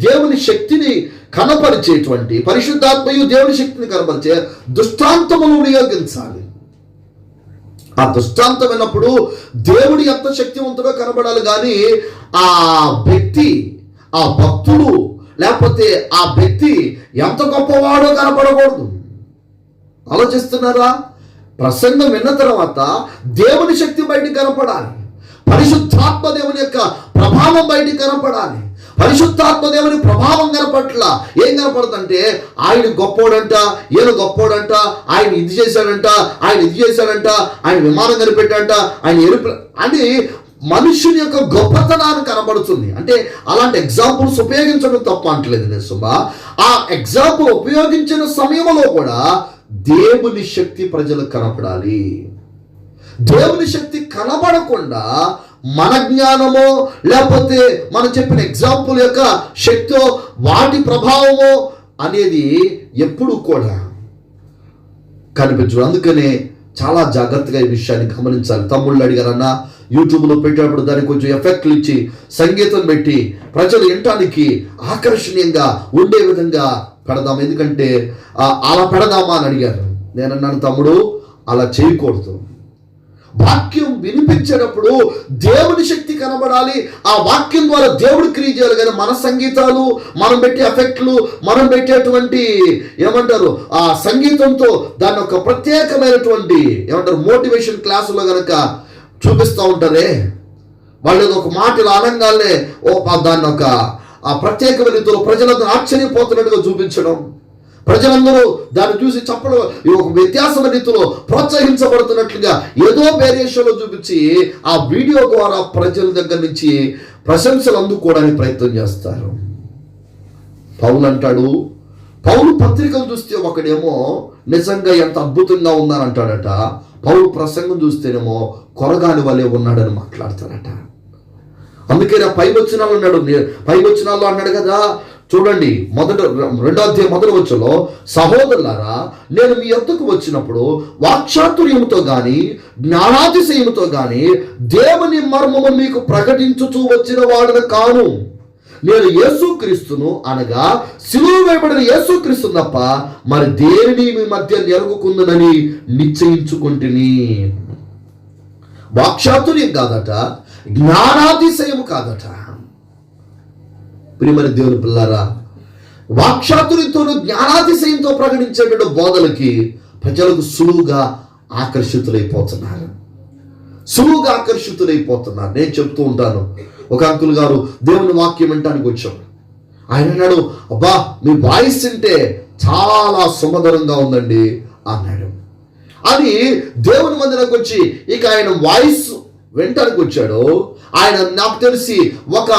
దేవుని శక్తిని కనపరిచేటువంటి, పరిశుద్ధాత్మయు దేవుని శక్తిని కనపరిచే దృష్టాంతములు వినియోగించాలి. ఆ దృష్టాంతం అయినప్పుడు దేవుడు ఎంత శక్తివంతుడో కనబడాలి, కానీ ఆ వ్యక్తి, ఆ భక్తుడు లేకపోతే ఆ వ్యక్తి ఎంత గొప్పవాడో కనపడకూడదు. ఆలోచిస్తున్నారా? ప్రసంగం విన్న తర్వాత దేవుని శక్తి బయటికి కనపడాలి, పరిశుద్ధాత్మ దేవుని యొక్క ప్రభావం బయటికి కనపడాలి. పరిశుద్ధాత్మ దేవుని ప్రభావం కనపట్ల ఏం కనపడుతుందంటే ఆయన గొప్పోడంట, ఈయన గొప్పోడంట, ఆయన ఇది చేశాడంట, ఆయన ఇది చేశాడంట, ఆయన విమానం కనిపెట్టాడంట, ఆయన ఎరుపు అని మనుషుని యొక్క గొప్పతనాన్ని కనబడుతుంది. అంటే అలాంటి ఎగ్జాంపుల్స్ ఉపయోగించడం తప్ప అంటలేదు నేను సుమా. ఆ ఎగ్జాంపుల్ ఉపయోగించిన సమయంలో కూడా దేవుని శక్తి ప్రజలకు కనపడాలి. దేవుని శక్తి కనబడకుండా మన జ్ఞానమో లేకపోతే మనం చెప్పిన ఎగ్జాంపుల్ యొక్క శక్తో వాటి ప్రభావమో అనేది ఎప్పుడు కూడా కనిపించదు. అందుకనే చాలా జాగ్రత్తగా ఈ విషయాన్ని గమనించాలి. తమ్ముళ్ళు అడిగారన్నా యూట్యూబ్లో పెట్టేటప్పుడు దానికి కొంచెం ఎఫెక్ట్లు ఇచ్చి సంగీతం పెట్టి ప్రజలు వినటానికి ఆకర్షణీయంగా ఉండే విధంగా పెడదాం. ఎందుకంటే అలా పెడదామా అని అడిగారు. నేను అన్నాను, తమ్ముడు అలా చేయకూడదు. వాక్యం వినిపించేటప్పుడు దేవుని శక్తి కనబడాలి. ఆ వాక్యం ద్వారా దేవుడు క్రియ చేయాలి. కానీ మన సంగీతాలు, మనం పెట్టే ఎఫెక్ట్లు, మనం పెట్టేటువంటి ఏమంటారు ఆ సంగీతంతో దాన్ని ఒక ప్రత్యేకమైనటువంటి మోటివేషన్ క్లాసులో కనుక చూపిస్తూ ఉంటారే, వాళ్ళు ఏదో ఒక మాట ఇలా అనగానే దాన్ని ఒక ప్రత్యేకమైన రీతిలో ప్రజలందరూ ఆశ్చర్యపోతున్నట్టుగా చూపించడం, ప్రజలందరూ దాన్ని చూసి చప్పడం, ఒక వ్యత్యాసమైన రీతిలో ప్రోత్సహించబడుతున్నట్లుగా ఏదో వేరియేషన్లో చూపించి ఆ వీడియో ద్వారా ప్రజల దగ్గర నుంచి ప్రశంసలు అందుకోవడానికి ప్రయత్నం చేస్తారు. పౌలు అంటాడు, పౌలు పత్రికలు చూస్తే ఒకడేమో నిజంగా ఎంత అద్భుతంగా ఉందని అంటాడట, పౌలు ప్రసంగం చూస్తేనేమో కొరగాని వలె ఉన్నాడని మాట్లాడతాడట. అందుకే పై వచనాలు అన్నాడు, పై వచనాల్లో అన్నాడు కదా, చూడండి 2వ అధ్యాయం 1వ వచనంలో, సహోదరులారా నేను మీ యొద్దకు వచ్చినప్పుడు వాక్చాతుర్యముతో గాని జ్ఞానాతిశయముతో గాని దేవుని మర్మము మీకు ప్రకటించుచూ వచ్చిన వాడను కాను. నేను యేసుక్రీస్తును అనగా సిలువ వేయబడిన యేసుక్రీస్తు తప్ప మరి దేనిని మీ మధ్య నెరుగుకుందనని నిశ్చయించుకుంటుని. వాక్చాతుర్యం కాదట, జ్ఞానాతిశయము కాదట. ప్రియమైన దేవుని పిల్లారా, వాక్చాతుర్యంతోనూ జ్ఞానాతిశయంతో ప్రకటించేటువంటి బోధలకి ప్రజలకు సులువుగా ఆకర్షితులైపోతున్నారు. నేను చెప్తూ ఉంటాను, ఒక అంకుల్ గారు దేవుని వాక్యం వినటానికి వచ్చాడు. ఆయన అన్నాడు, అబ్బా మీ వాయిస్ వింటే చాలా సుమధురంగా ఉందండి అన్నాడు. అది దేవుని మందిరానికి వచ్చి ఇక ఆయన వాయిస్ వినటానికి వచ్చాడు. ఆయన నాకు తెలిసి ఒక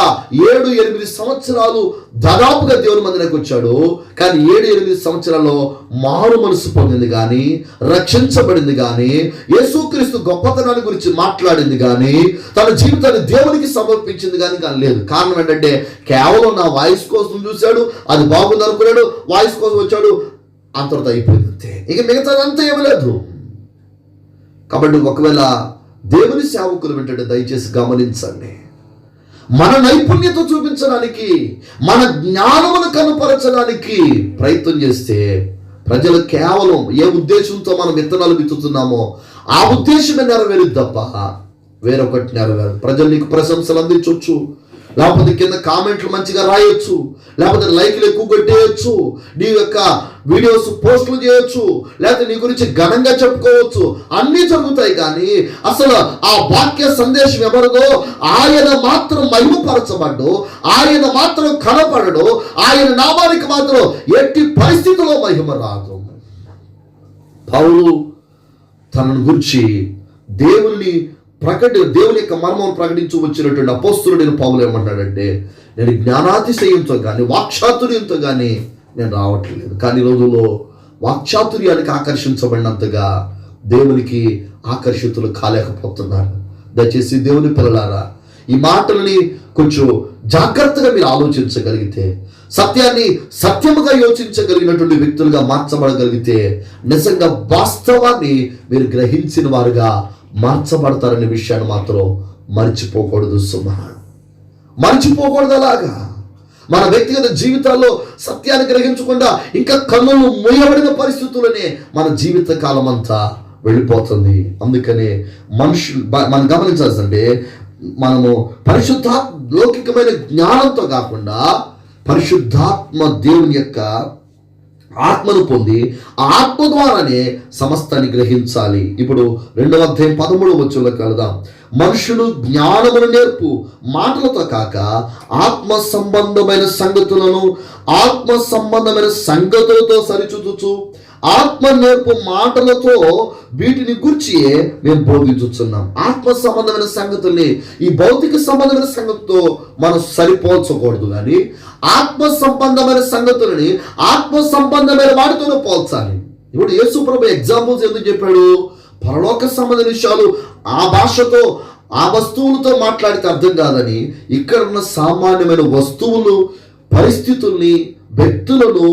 7-8 సంవత్సరాలు దాదాపుగా దేవుని మందిరానికి వచ్చాడు. కానీ 7-8 సంవత్సరాల్లో మారు మనసు పొందింది కానీ, రక్షించబడింది కానీ, యేసుక్రీస్తు గొప్పతనాన్ని గురించి మాట్లాడింది కానీ, తన జీవితాన్ని దేవునికి సమర్పించింది కానీ లేదు. కారణం ఏంటంటే కేవలం నా వాయిస్ కోసం చూశాడు, అది బాగుంది అనుకున్నాడు, వాయిస్ కోసం వచ్చాడు, అంతటితో అయిపోయింది అంతే. ఇక మిగతాదంతా ఇవ్వలేదు. కాబట్టి ఒకవేళ దేవుని సేవకులు వింటే దయచేసి గమనించండి, మన నైపుణ్యత చూపించడానికి, మన జ్ఞానమును కనుపరచడానికి ప్రయత్నం చేస్తే ప్రజలు కేవలం ఏ ఉద్దేశంతో మనం విత్తనాలు విత్తుతున్నామో ఆ ఉద్దేశమే నెరవేరుద్ది తప్ప వేరొకటి నెరవేరు. ప్రజలు నీకు ప్రశంసలు అందించవచ్చు, లేకపోతే కింద కామెంట్లు మంచిగా రాయొచ్చు, లేకపోతే లైక్లు ఎక్కువ కొట్టేయచ్చు, నీ యొక్క వీడియోస్ పోస్టులు చేయొచ్చు, లేకపోతే నీ గురించి ఘనంగా చెప్పుకోవచ్చు, అన్నీ జరుగుతాయి. కానీ అసలు ఆ వాక్య సందేశం ఎవరిదో ఆయన మాత్రం మహిమపరచబడ్డు, ఆయన మాత్రం కనపడడు, ఆయన నామానికి మాత్రం ఎట్టి పరిస్థితుల్లో మహిమ రాదు. పౌలు తనను గురించి దేవుని యొక్క మర్మం ప్రకటించు వచ్చినటువంటి అపోస్తలుడైన పౌలు ఏమంటాడంటే, నేను జ్ఞానాతిశయంతో కానీ వాక్చాతుర్యంతో కానీ నేను రావట్లేదు. కానీ ఈ రోజుల్లో వాక్చాతుర్యానికి ఆకర్షించబడినంతగా దేవునికి ఆకర్షితులు కాలేకపోతున్నారు. దయచేసి దేవుని పిల్లలారా, ఈ మాటల్ని కొంచెం జాగ్రత్తగా మీరు ఆలోచించగలిగితే, సత్యాన్ని సత్యముగా యోచించగలిగినటువంటి వ్యక్తులుగా మార్చబడగలిగితే, నిజంగా వాస్తవాన్ని మీరు గ్రహించిన వారుగా మార్చబడతారనే విషయాన్ని మాత్రం మర్చిపోకూడదు. మర్చిపోకూడదు. అలాగా మన వ్యక్తిగత జీవితాల్లో సత్యాన్ని గ్రహించకుండా ఇంకా కన్నులు మూయబడిన పరిస్థితులనే మన జీవిత కాలం అంతా వెళ్ళిపోతుంది. అందుకనే మనం గమనించాల్సిందే, మనము లౌకికమైన జ్ఞానంతో కాకుండా పరిశుద్ధాత్మ దేవుని యొక్క ఆత్మను పొంది ఆ ఆత్మ ద్వారానే సమస్తాన్ని గ్రహించాలి. ఇప్పుడు 2వ అధ్యాయం 13వ వచనంలోకి వెళదాం. మనుషులు జ్ఞానమును నేర్పు మాటలతో కాక ఆత్మ సంబంధమైన సంగతులతో సరిచూచుచు ఆత్మ నేర్పు మాటలతో వీటిని గురించి మేము బోధించుతున్నాం. ఆత్మ సంబంధమైన సంగతుల్ని ఈ భౌతిక సంబంధమైన సంగతితో మనం సరిపోల్చకూడదు. కానీ ఆత్మ సంబంధమైన సంగతులని ఆత్మ సంబంధమైన వాటితోనే పోల్చాలి. ఇప్పుడు యేసు ప్రభు ఎగ్జాంపుల్స్ ఎందుకు చెప్పాడు? పరలోక సంబంధమైన విషయాలు ఆ భాషతో ఆ వస్తువులతో మాట్లాడితే అర్థం కాదని, ఇక్కడ ఉన్న సామాన్యమైన వస్తువులు, పరిస్థితుల్ని, వ్యక్తులను,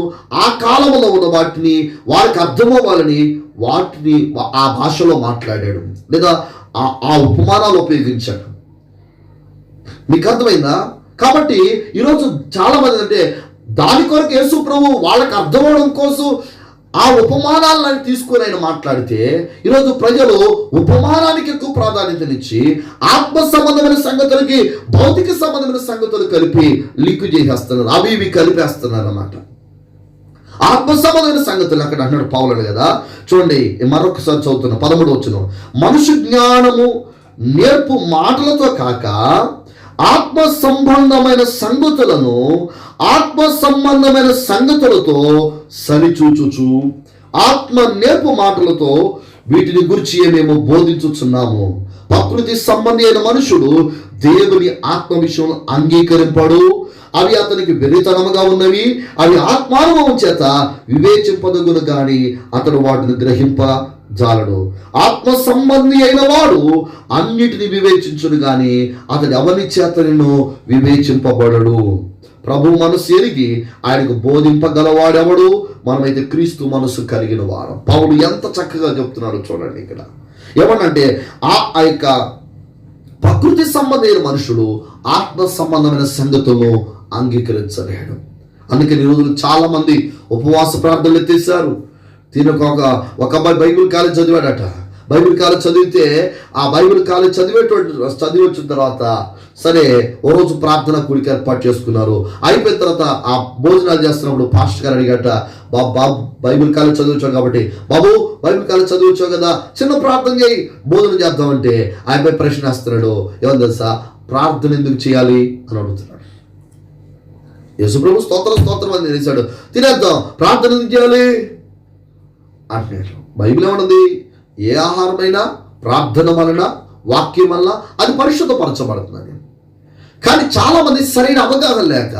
ఆ కాలంలో ఉన్న వాటిని వారికి అర్థమవ్వాలని వాటిని ఆ భాషలో మాట్లాడాడు. లేదా ఆ ఉపమానాలు ఉపయోగించాడు. మీకు అర్థమైందా? కాబట్టి ఈరోజు చాలా మంది అంటే దాని కొరకు యేసు ప్రభు వాళ్ళకి అర్థమవడం కోసం ఆ ఉపమానాలను తీసుకొని ఆయన మాట్లాడితే, ఈరోజు ప్రజలు ఉపమానానికి ఎక్కువ ప్రాధాన్యతనిచ్చి ఆత్మ సంబంధమైన సంగతులకి భౌతిక సంబంధమైన సంగతులు కలిపి లింకు చేసేస్తున్నారు, అవి ఇవి కలిపేస్తున్నారు అన్నమాట. ఆత్మ సంబంధమైన సంగతులు అక్కడ అన్నాడు పౌలు కదా. చూడండి, మరొకసారి చదువుతున్నా 13వ వచనం. మనుషు జ్ఞానము నేర్పు మాటలతో కాక ఆత్మ సంబంధమైన సంగతులను ఆత్మ సంబంధమైన సంగతులతో సరిచూచుచు ఆత్మ నేర్పు మాటలతో వీటిని గురించి మేము బోధించుచున్నాము. ప్రకృతి సంబంధి అయిన మనుషుడు దేవుని ఆత్మ విషయంలో అంగీకరింపడు, అవి అతనికి వెర్రితనముగా ఉన్నవి, అవి ఆత్మానుభవం చేత వివేచింపదగును గాని అతడు వాటిని గ్రహింప జాలడు. ఆత్మ సంబంధి అయిన వాడు అన్నిటిని వివేచించును గాని అతడు ఎవరి చేత నిన్ను వివేచింపబడడు. ప్రభు మనసు ఎరిగి ఆయనకు బోధింపగలవాడెవడు? మనమైతే క్రీస్తు మనసు కలిగిన వారు. పౌలు ఎంత చక్కగా చెప్తున్నాడు చూడండి. ఇక్కడ ఏమనంటే ఆ యొక్క ప్రకృతి సంబంధమైన మనుషుడు ఆత్మ సంబంధమైన సంగతులను అంగీకరించలేడు. అందుకని ఈ రోజులు చాలా మంది ఉపవాస ప్రార్థనలు ఎత్తేసారు. ఒక అబ్బాయి బైబిల్ కాలేజ్ చదివాడట. బైబిల్ కాలేజ్ చదివితే ఆ బైబిల్ కాలేజ్ చదివి వచ్చిన తర్వాత సరే ఓ రోజు ప్రార్థన కూడిక ఏర్పాటు చేసుకున్నారు. అయిపోయిన తర్వాత ఆ భోజనాలు చేస్తున్నప్పుడు పాస్టర్ గారు అడిగాట, బాబు బైబిల్ కాలేజ్ చదివచ్చావు కాబట్టి, బాబు బైబిల్ కాలేజ్ చదివచ్చావు కదా, చిన్న ప్రార్థన చేయి, భోజనం చేద్దామంటే ఆ అబ్బాయి ప్రశ్న వేస్తున్నాడు. ఏమని తెలుసా? ప్రార్థన ఎందుకు చేయాలి అని అడుగుతున్నాడు. యేసుప్రభు స్తోత్రం అని తెలిసాడు, తినేద్దాం, ప్రార్థన ఎందుకు చేయాలి అంటున్నాడు. బైబిల్ ఏమన్నది? ఏ ఆహారమైనా ప్రార్థన వలన వాక్యం వలన అది పరిశుద్ధపరచబడుతుంది. కానీ చాలా మంది సరైన అవగాహన లేక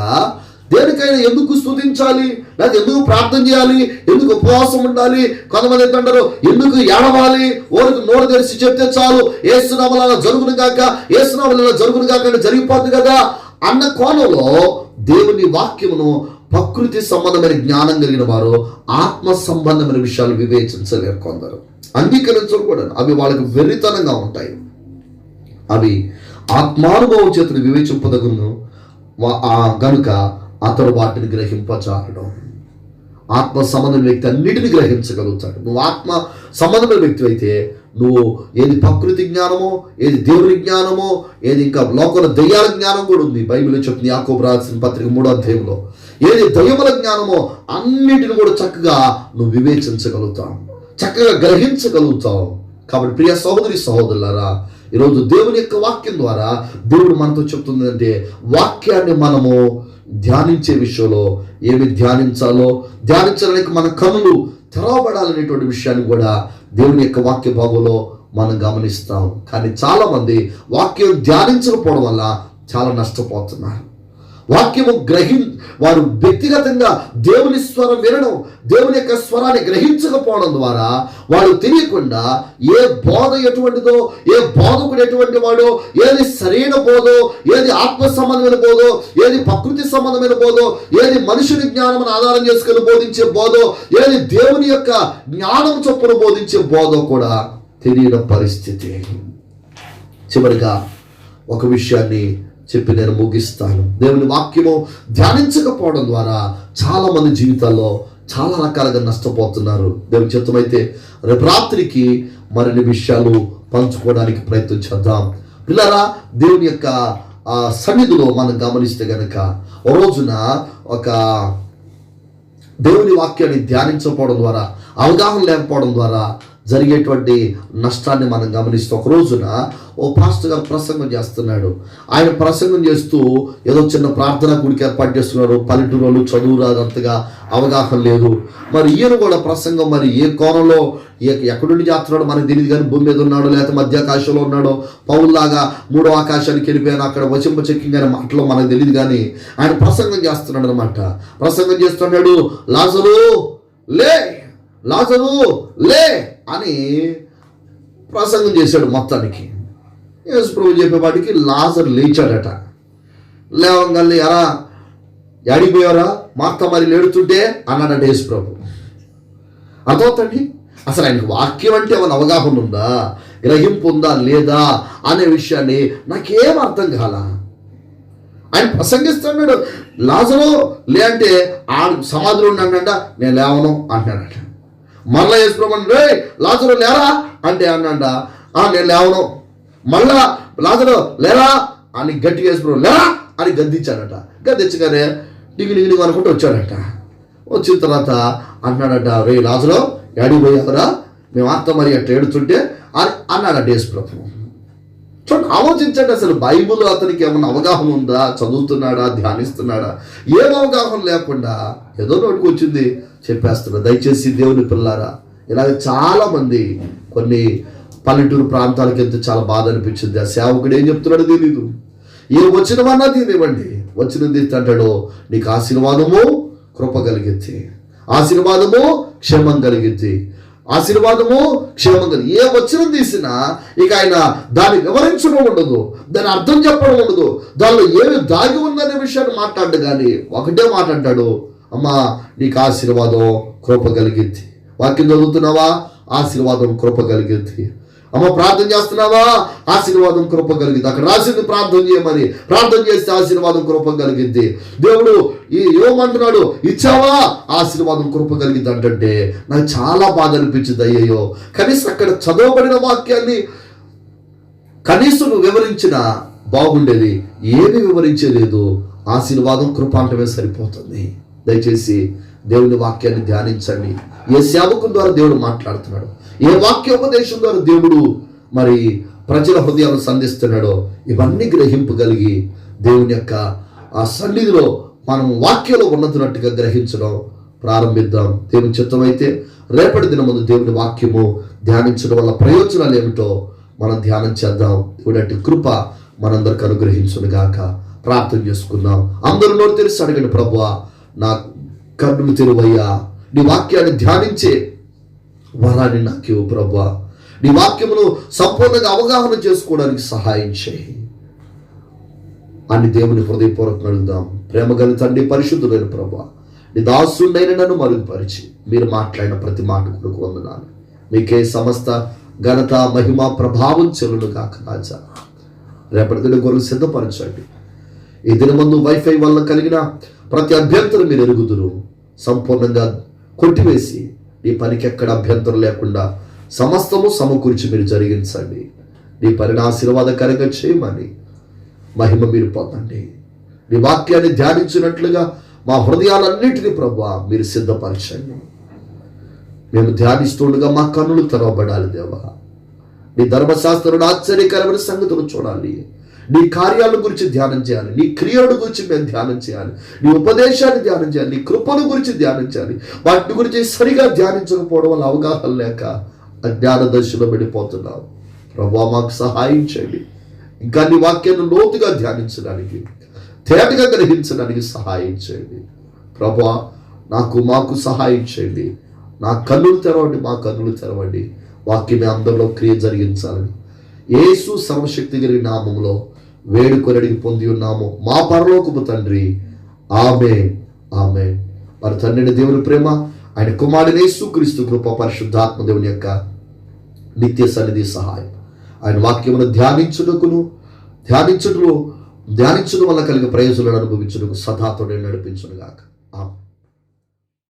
దేనికైనా ఎందుకు స్తుతించాలి, లేదా ఎందుకు ప్రార్థన చేయాలి, ఎందుకు ఉపవాసం ఉండాలి, కొంతమంది ఏంటంటారు ఎందుకు ఏడవాలి, ఓరికి నోరు తెరిచి చెప్తే చాలు ఏసునామల జరుగును గాక, ఏసునామల జరుగును కాక జరిగిపోతుంది కదా అన్న కోణంలో దేవుని వాక్యమును ప్రకృతి సంబంధమైన జ్ఞానం కలిగిన వారు ఆత్మ సంబంధమైన విషయాలు వివేచించలేరు. కొందరు అంగీకరించరు కూడా. అవి వాళ్ళకి వెర్రితనంగా ఉంటాయి. అవి ఆత్మానుభవం చేతులు వివేచింపదగును గనుక అతడు వాటిని గ్రహింపచాలడం. ఆత్మ సంబంధమైన వ్యక్తి అన్నిటిని గ్రహించగలుగుతాడు. నువ్వు ఆత్మ సంబంధమైన వ్యక్తి అయితే నువ్వు ఏది ప్రకృతి జ్ఞానమో, ఏది దేవుని జ్ఞానమో, ఏది ఇంకా లోకంలో దయ్యాల జ్ఞానం కూడా ఉంది. బైబిల్లో చెప్తుంది యాకోబు రాసిన పత్రిక 3వ అధ్యాయంలో ఏది దయ్యముల జ్ఞానమో అన్నిటిని కూడా చక్కగా నువ్వు వివేచించగలుగుతావు, చక్కగా గ్రహించగలుగుతావు. కాబట్టి ప్రియ సహోదరి సహోదరులారా, ఈరోజు దేవుని యొక్క వాక్యం ద్వారా దేవుడు మనతో చెప్తుంది అంటే వాక్యాన్ని మనము ధ్యానించే విషయంలో ఏమి ధ్యానించాలో, ధ్యానించడానికి మన కనులు తెరవబడాలనేటువంటి విషయాన్ని కూడా దేవుని యొక్క వాక్య భాగంలో మనం గమనిస్తాం. కానీ చాలామంది వాక్యం ధ్యానించకపోవడం వల్ల చాలా నష్టపోతున్నారు. వాక్యము వారు వ్యక్తిగతంగా దేవుని స్వరం వినడం, దేవుని యొక్క స్వరాన్ని గ్రహించకపోవడం ద్వారా వాళ్ళు తెలియకుండా ఏ బోధ ఎటువంటిదో, ఏ బోధకుడు ఎటువంటి వాడో, ఏది సరైన బోధో, ఏది ఆత్మ సంబంధమైన బోధో, ఏది ప్రకృతి సంబంధమైన బోధో, ఏది మనుషుని జ్ఞానం ఆధారం చేసుకుని బోధించే బోధో, ఏది దేవుని యొక్క జ్ఞానం చొప్పున బోధించే బోధో కూడా తెలియని పరిస్థితి. చివరిగా ఒక విషయాన్ని చెప్పి నేను ముగిస్తాను. దేవుని వాక్యము ధ్యానించకపోవడం ద్వారా చాలా మంది జీవితాల్లో చాలా రకాలుగా నష్టపోతున్నారు. దేవుని చిత్తమైతే రేపు రాత్రికి మరిన్ని విషయాలు పంచుకోవడానికి ప్రయత్నం చేద్దాం. పిల్లరా, దేవుని యొక్క సన్నిధిలో మనం గమనిస్తే గనక ఓ రోజున ఒక దేవుని వాక్యాన్ని ధ్యానించకపోవడం ద్వారా, అవగాహన లేకపోవడం ద్వారా జరిగేటువంటి నష్టాన్ని మనం గమనిస్తూ ఒక రోజున ఓ పాస్టర్ గారు ప్రసంగం చేస్తున్నాడు. ఆయన ప్రసంగం చేస్తూ ఏదో చిన్న ప్రార్థన కూడికి ఏర్పాటు చేస్తున్నారు. పల్లెటూరు చదువు రాదంతగా అవగాహన లేదు. మరి ఈయన కూడా ప్రసంగం మరి ఏ కోణంలో ఎక్కడుండి చేస్తున్నాడో మనకు తెలియదు. కానీ భూమి మీద ఉన్నాడో లేకపోతే మధ్యాకాశంలో ఉన్నాడో, పౌల్లాగా 3వ ఆకాశానికి వెళ్ళిపోయాను అక్కడ వచింప చెక్కింగ్ అనే మాటలో మనకు తెలియదు. కానీ ఆయన ప్రసంగం చేస్తున్నాడు అనమాట. ప్రసంగం చేస్తున్నాడు, లాజరు లే, లాజరు లే అని ప్రసంగం చేశాడు. మొత్తానికి యేసు ప్రభు చెప్పేవాడికి లాజరు లేచాడట. లేవంగానే ఎరా అడిగిపోయారా మార్త మరి లేడుతుంటే అన్నాడట యేసు ప్రభు. అర్థమవుతండి. అసలు ఆయనకు వాక్యం అంటే ఏమైనా అవగాహన ఉందా? గ్రహింపు ఉందా లేదా అనే విషయాన్ని నాకేం అర్థం కాల. ఆయన ప్రసంగిస్తున్నాడు, లాజరు లే అంటే ఆ సమాధిలో ఉన్నాడంట, నేను లేవను అంటున్నాడట. మళ్ళా యేసుప్రభు రే లాజరు లేరా అంటే అన్నాడ, నేను లేవను. మళ్ళా లాజరు లేరా అని గట్టిగా యేసుప్రభు లేరా అని గద్దించాడట. గద్దించగానే డిగి అనుకుంటూ వచ్చాడట. వచ్చిన తర్వాత అన్నాడట, రే లాజరు ఏడికి పోయావరా, మేము అత్త మరి అట్లా ఏడుతుంటే అని అన్నాడట యేసుప్రభు. చూడండి, ఆలోచించండి, అసలు బైబిల్ అతనికి ఏమన్నా అవగాహన ఉందా, చదువుతున్నాడా, ధ్యానిస్తున్నాడా? ఏం అవగాహన లేకుండా ఏదో నోటికి వచ్చింది చెప్పేస్తున్నా. దయచేసి దేవుని పిల్లారా, ఇలాగ చాలా మంది కొన్ని పల్లెటూరు ప్రాంతాలకు వెళ్తే చాలా బాధ అనిపించింది. ఆ సేవకుడు ఏం చెప్తున్నాడో తెలీదు. ఏ వచ్చినవన్నా తినివ్వండి, వచ్చినది అంటాడు, నీకు ఆశీర్వాదము కృప కలిగింది, ఆశీర్వాదము క్షేమం కలిగింది, ఆశీర్వాదము క్షేమం కలిగి ఏ వచ్చిన తీసినా ఇక ఆయన దాన్ని వివరించడం ఉండదు, దాని అర్థం చెప్పడం ఉండదు, దానిలో ఏమి దాగి ఉందనే విషయాన్ని మాట్లాడు. కానీ ఒకటే మాట అంటాడు, అమ్మా నీకు ఆశీర్వాదం కృప కలిగింది. వాక్యం చదువుతున్నావా, ఆశీర్వాదం కృప కలిగింది. అమ్మ ప్రార్థన చేస్తున్నావా, ఆశీర్వాదం కృప కలిగింది. అక్కడ రాసింది ప్రార్థన చేయమని, ప్రార్థన చేస్తే ఆశీర్వాదం కృప కలిగింది. దేవుడు ఏమంటున్నాడు, ఇచ్చావా ఆశీర్వాదం కృప కలిగింది అంటే నాకు చాలా బాధ అనిపించింది. అయ్యయ్యో, కనీసం అక్కడ చదవబడిన వాక్యాన్ని కనీసం వివరించినా బాగుండేది. ఏమి వివరించలేదు, ఆశీర్వాదం కృప అంటమే సరిపోతుంది. దయచేసి దేవుని వాక్యాన్ని ధ్యానించండి. ఏ సేవకుల ద్వారా దేవుడు మాట్లాడుతున్నాడు, ఏ వాక్యోపదేశం ద్వారా దేవుడు మరి ప్రజల హృదయాలను సంధిస్తున్నాడో ఇవన్నీ గ్రహింపగలిగి దేవుని యొక్క ఆ సన్నిధిలో మనం వాక్యంలో ఉన్నతున్నట్టుగా గ్రహించడం ప్రారంభిద్దాం. దేవుని చిత్తమైతే రేపటి దిన ముందు దేవుని వాక్యము ధ్యానించడం వల్ల ప్రయోజనాలు ఏమిటో మనం ధ్యానం చేద్దాం. దేవుడి కృప మనందరికి అనుగ్రహించును గాక. ప్రార్థన చేసుకుందాం. అందరూ నోరు తెరిచి అడగండి, ప్రభువా నా కన్నులు తెరువయ్యా, నీ వాక్యాన్ని ధ్యానించే వరాన్ని నాకు ఇవ్వు ప్రభువా, నీ వాక్యమును సంపూర్ణంగా అవగాహన చేసుకోవడానికి సహాయం చేయి అని దేవుని హృదయపూర్వకంగా అడుగుదాం. ప్రేమ గల తండ్రి, పరిశుద్ధుడైన ప్రభువా, నీ దాసుడైన నన్ను మరుగుపరిచి మీరు మాట్లాడిన ప్రతి మాట కొరకు వందనాలు. మీకే సమస్త ఘనత మహిమ ప్రభావం చెల్లును కాక రాజా. రేపటి దిన కొరకు సిద్ధపరచండి. ఈ దినమందు వైఫై వల్ల కలిగిన ప్రతి అభ్యంతరం మీరు ఎరుగుదురు, సంపూర్ణంగా కొట్టివేసి నీ పనికి ఎక్కడ అభ్యంతరం లేకుండా సమస్తము సమకూర్చి మీరు జరిగించండి. నీ పనిని ఆశీర్వాదకరంగా చేయమని మహిమ మీరు పొందండి. నీ వాక్యాన్ని ధ్యానించినట్లుగా మా హృదయాలన్నింటినీ ప్రభువా మీరు సిద్ధపరచండి. మేము ధ్యానిస్తుండగా మా కన్నులు తెరవబడాలి దేవా. నీ ధర్మశాస్త్రుడు ఆశ్చర్యకరమైన సంగతులు చూడాలి, నీ కార్యాల గురించి ధ్యానం చేయాలి, నీ క్రియల గురించి మేము ధ్యానం చేయాలి, నీ ఉపదేశాన్ని ధ్యానం చేయాలి, నీ కృపను గురించి ధ్యానం చేయాలి. వాటి గురించి సరిగా ధ్యానించకపోవడం వల్ల అవగాహన లేక అజ్ఞాన దశలో పడిపోతున్నాం. ప్రభువా మాకు సహాయం చేయండి. ఇంకా నీ వాక్యాన్ని లోతుగా ధ్యానించడానికి, తేటగా గ్రహించడానికి సహాయం చేయండి. ప్రభువా మాకు సహాయం చేయండి. నా కన్నులు తెరవండి, మా కన్నులు తెరవండి. వాక్యమే అందరిలో క్రియ జరిగించాలని యేసు సర్వశక్తి కలిగిన నామములో వేడుకొనడిగి పొంది ఉన్నాము మా పరలోకపు తండ్రి. ఆమేన్, ఆమేన్. మరి తండ్రిని దేవుని ప్రేమ, ఆయన కుమారుని యేసుక్రీస్తు కృప, పరిశుద్ధాత్మ దేవుని యొక్క నిత్య సన్నిధి సహాయం, ఆయన వాక్యమును ధ్యానించడం వల్ల కలిగే ప్రయోజనాలు అనుభవించుటకు సదాతో నడిపించును గాక.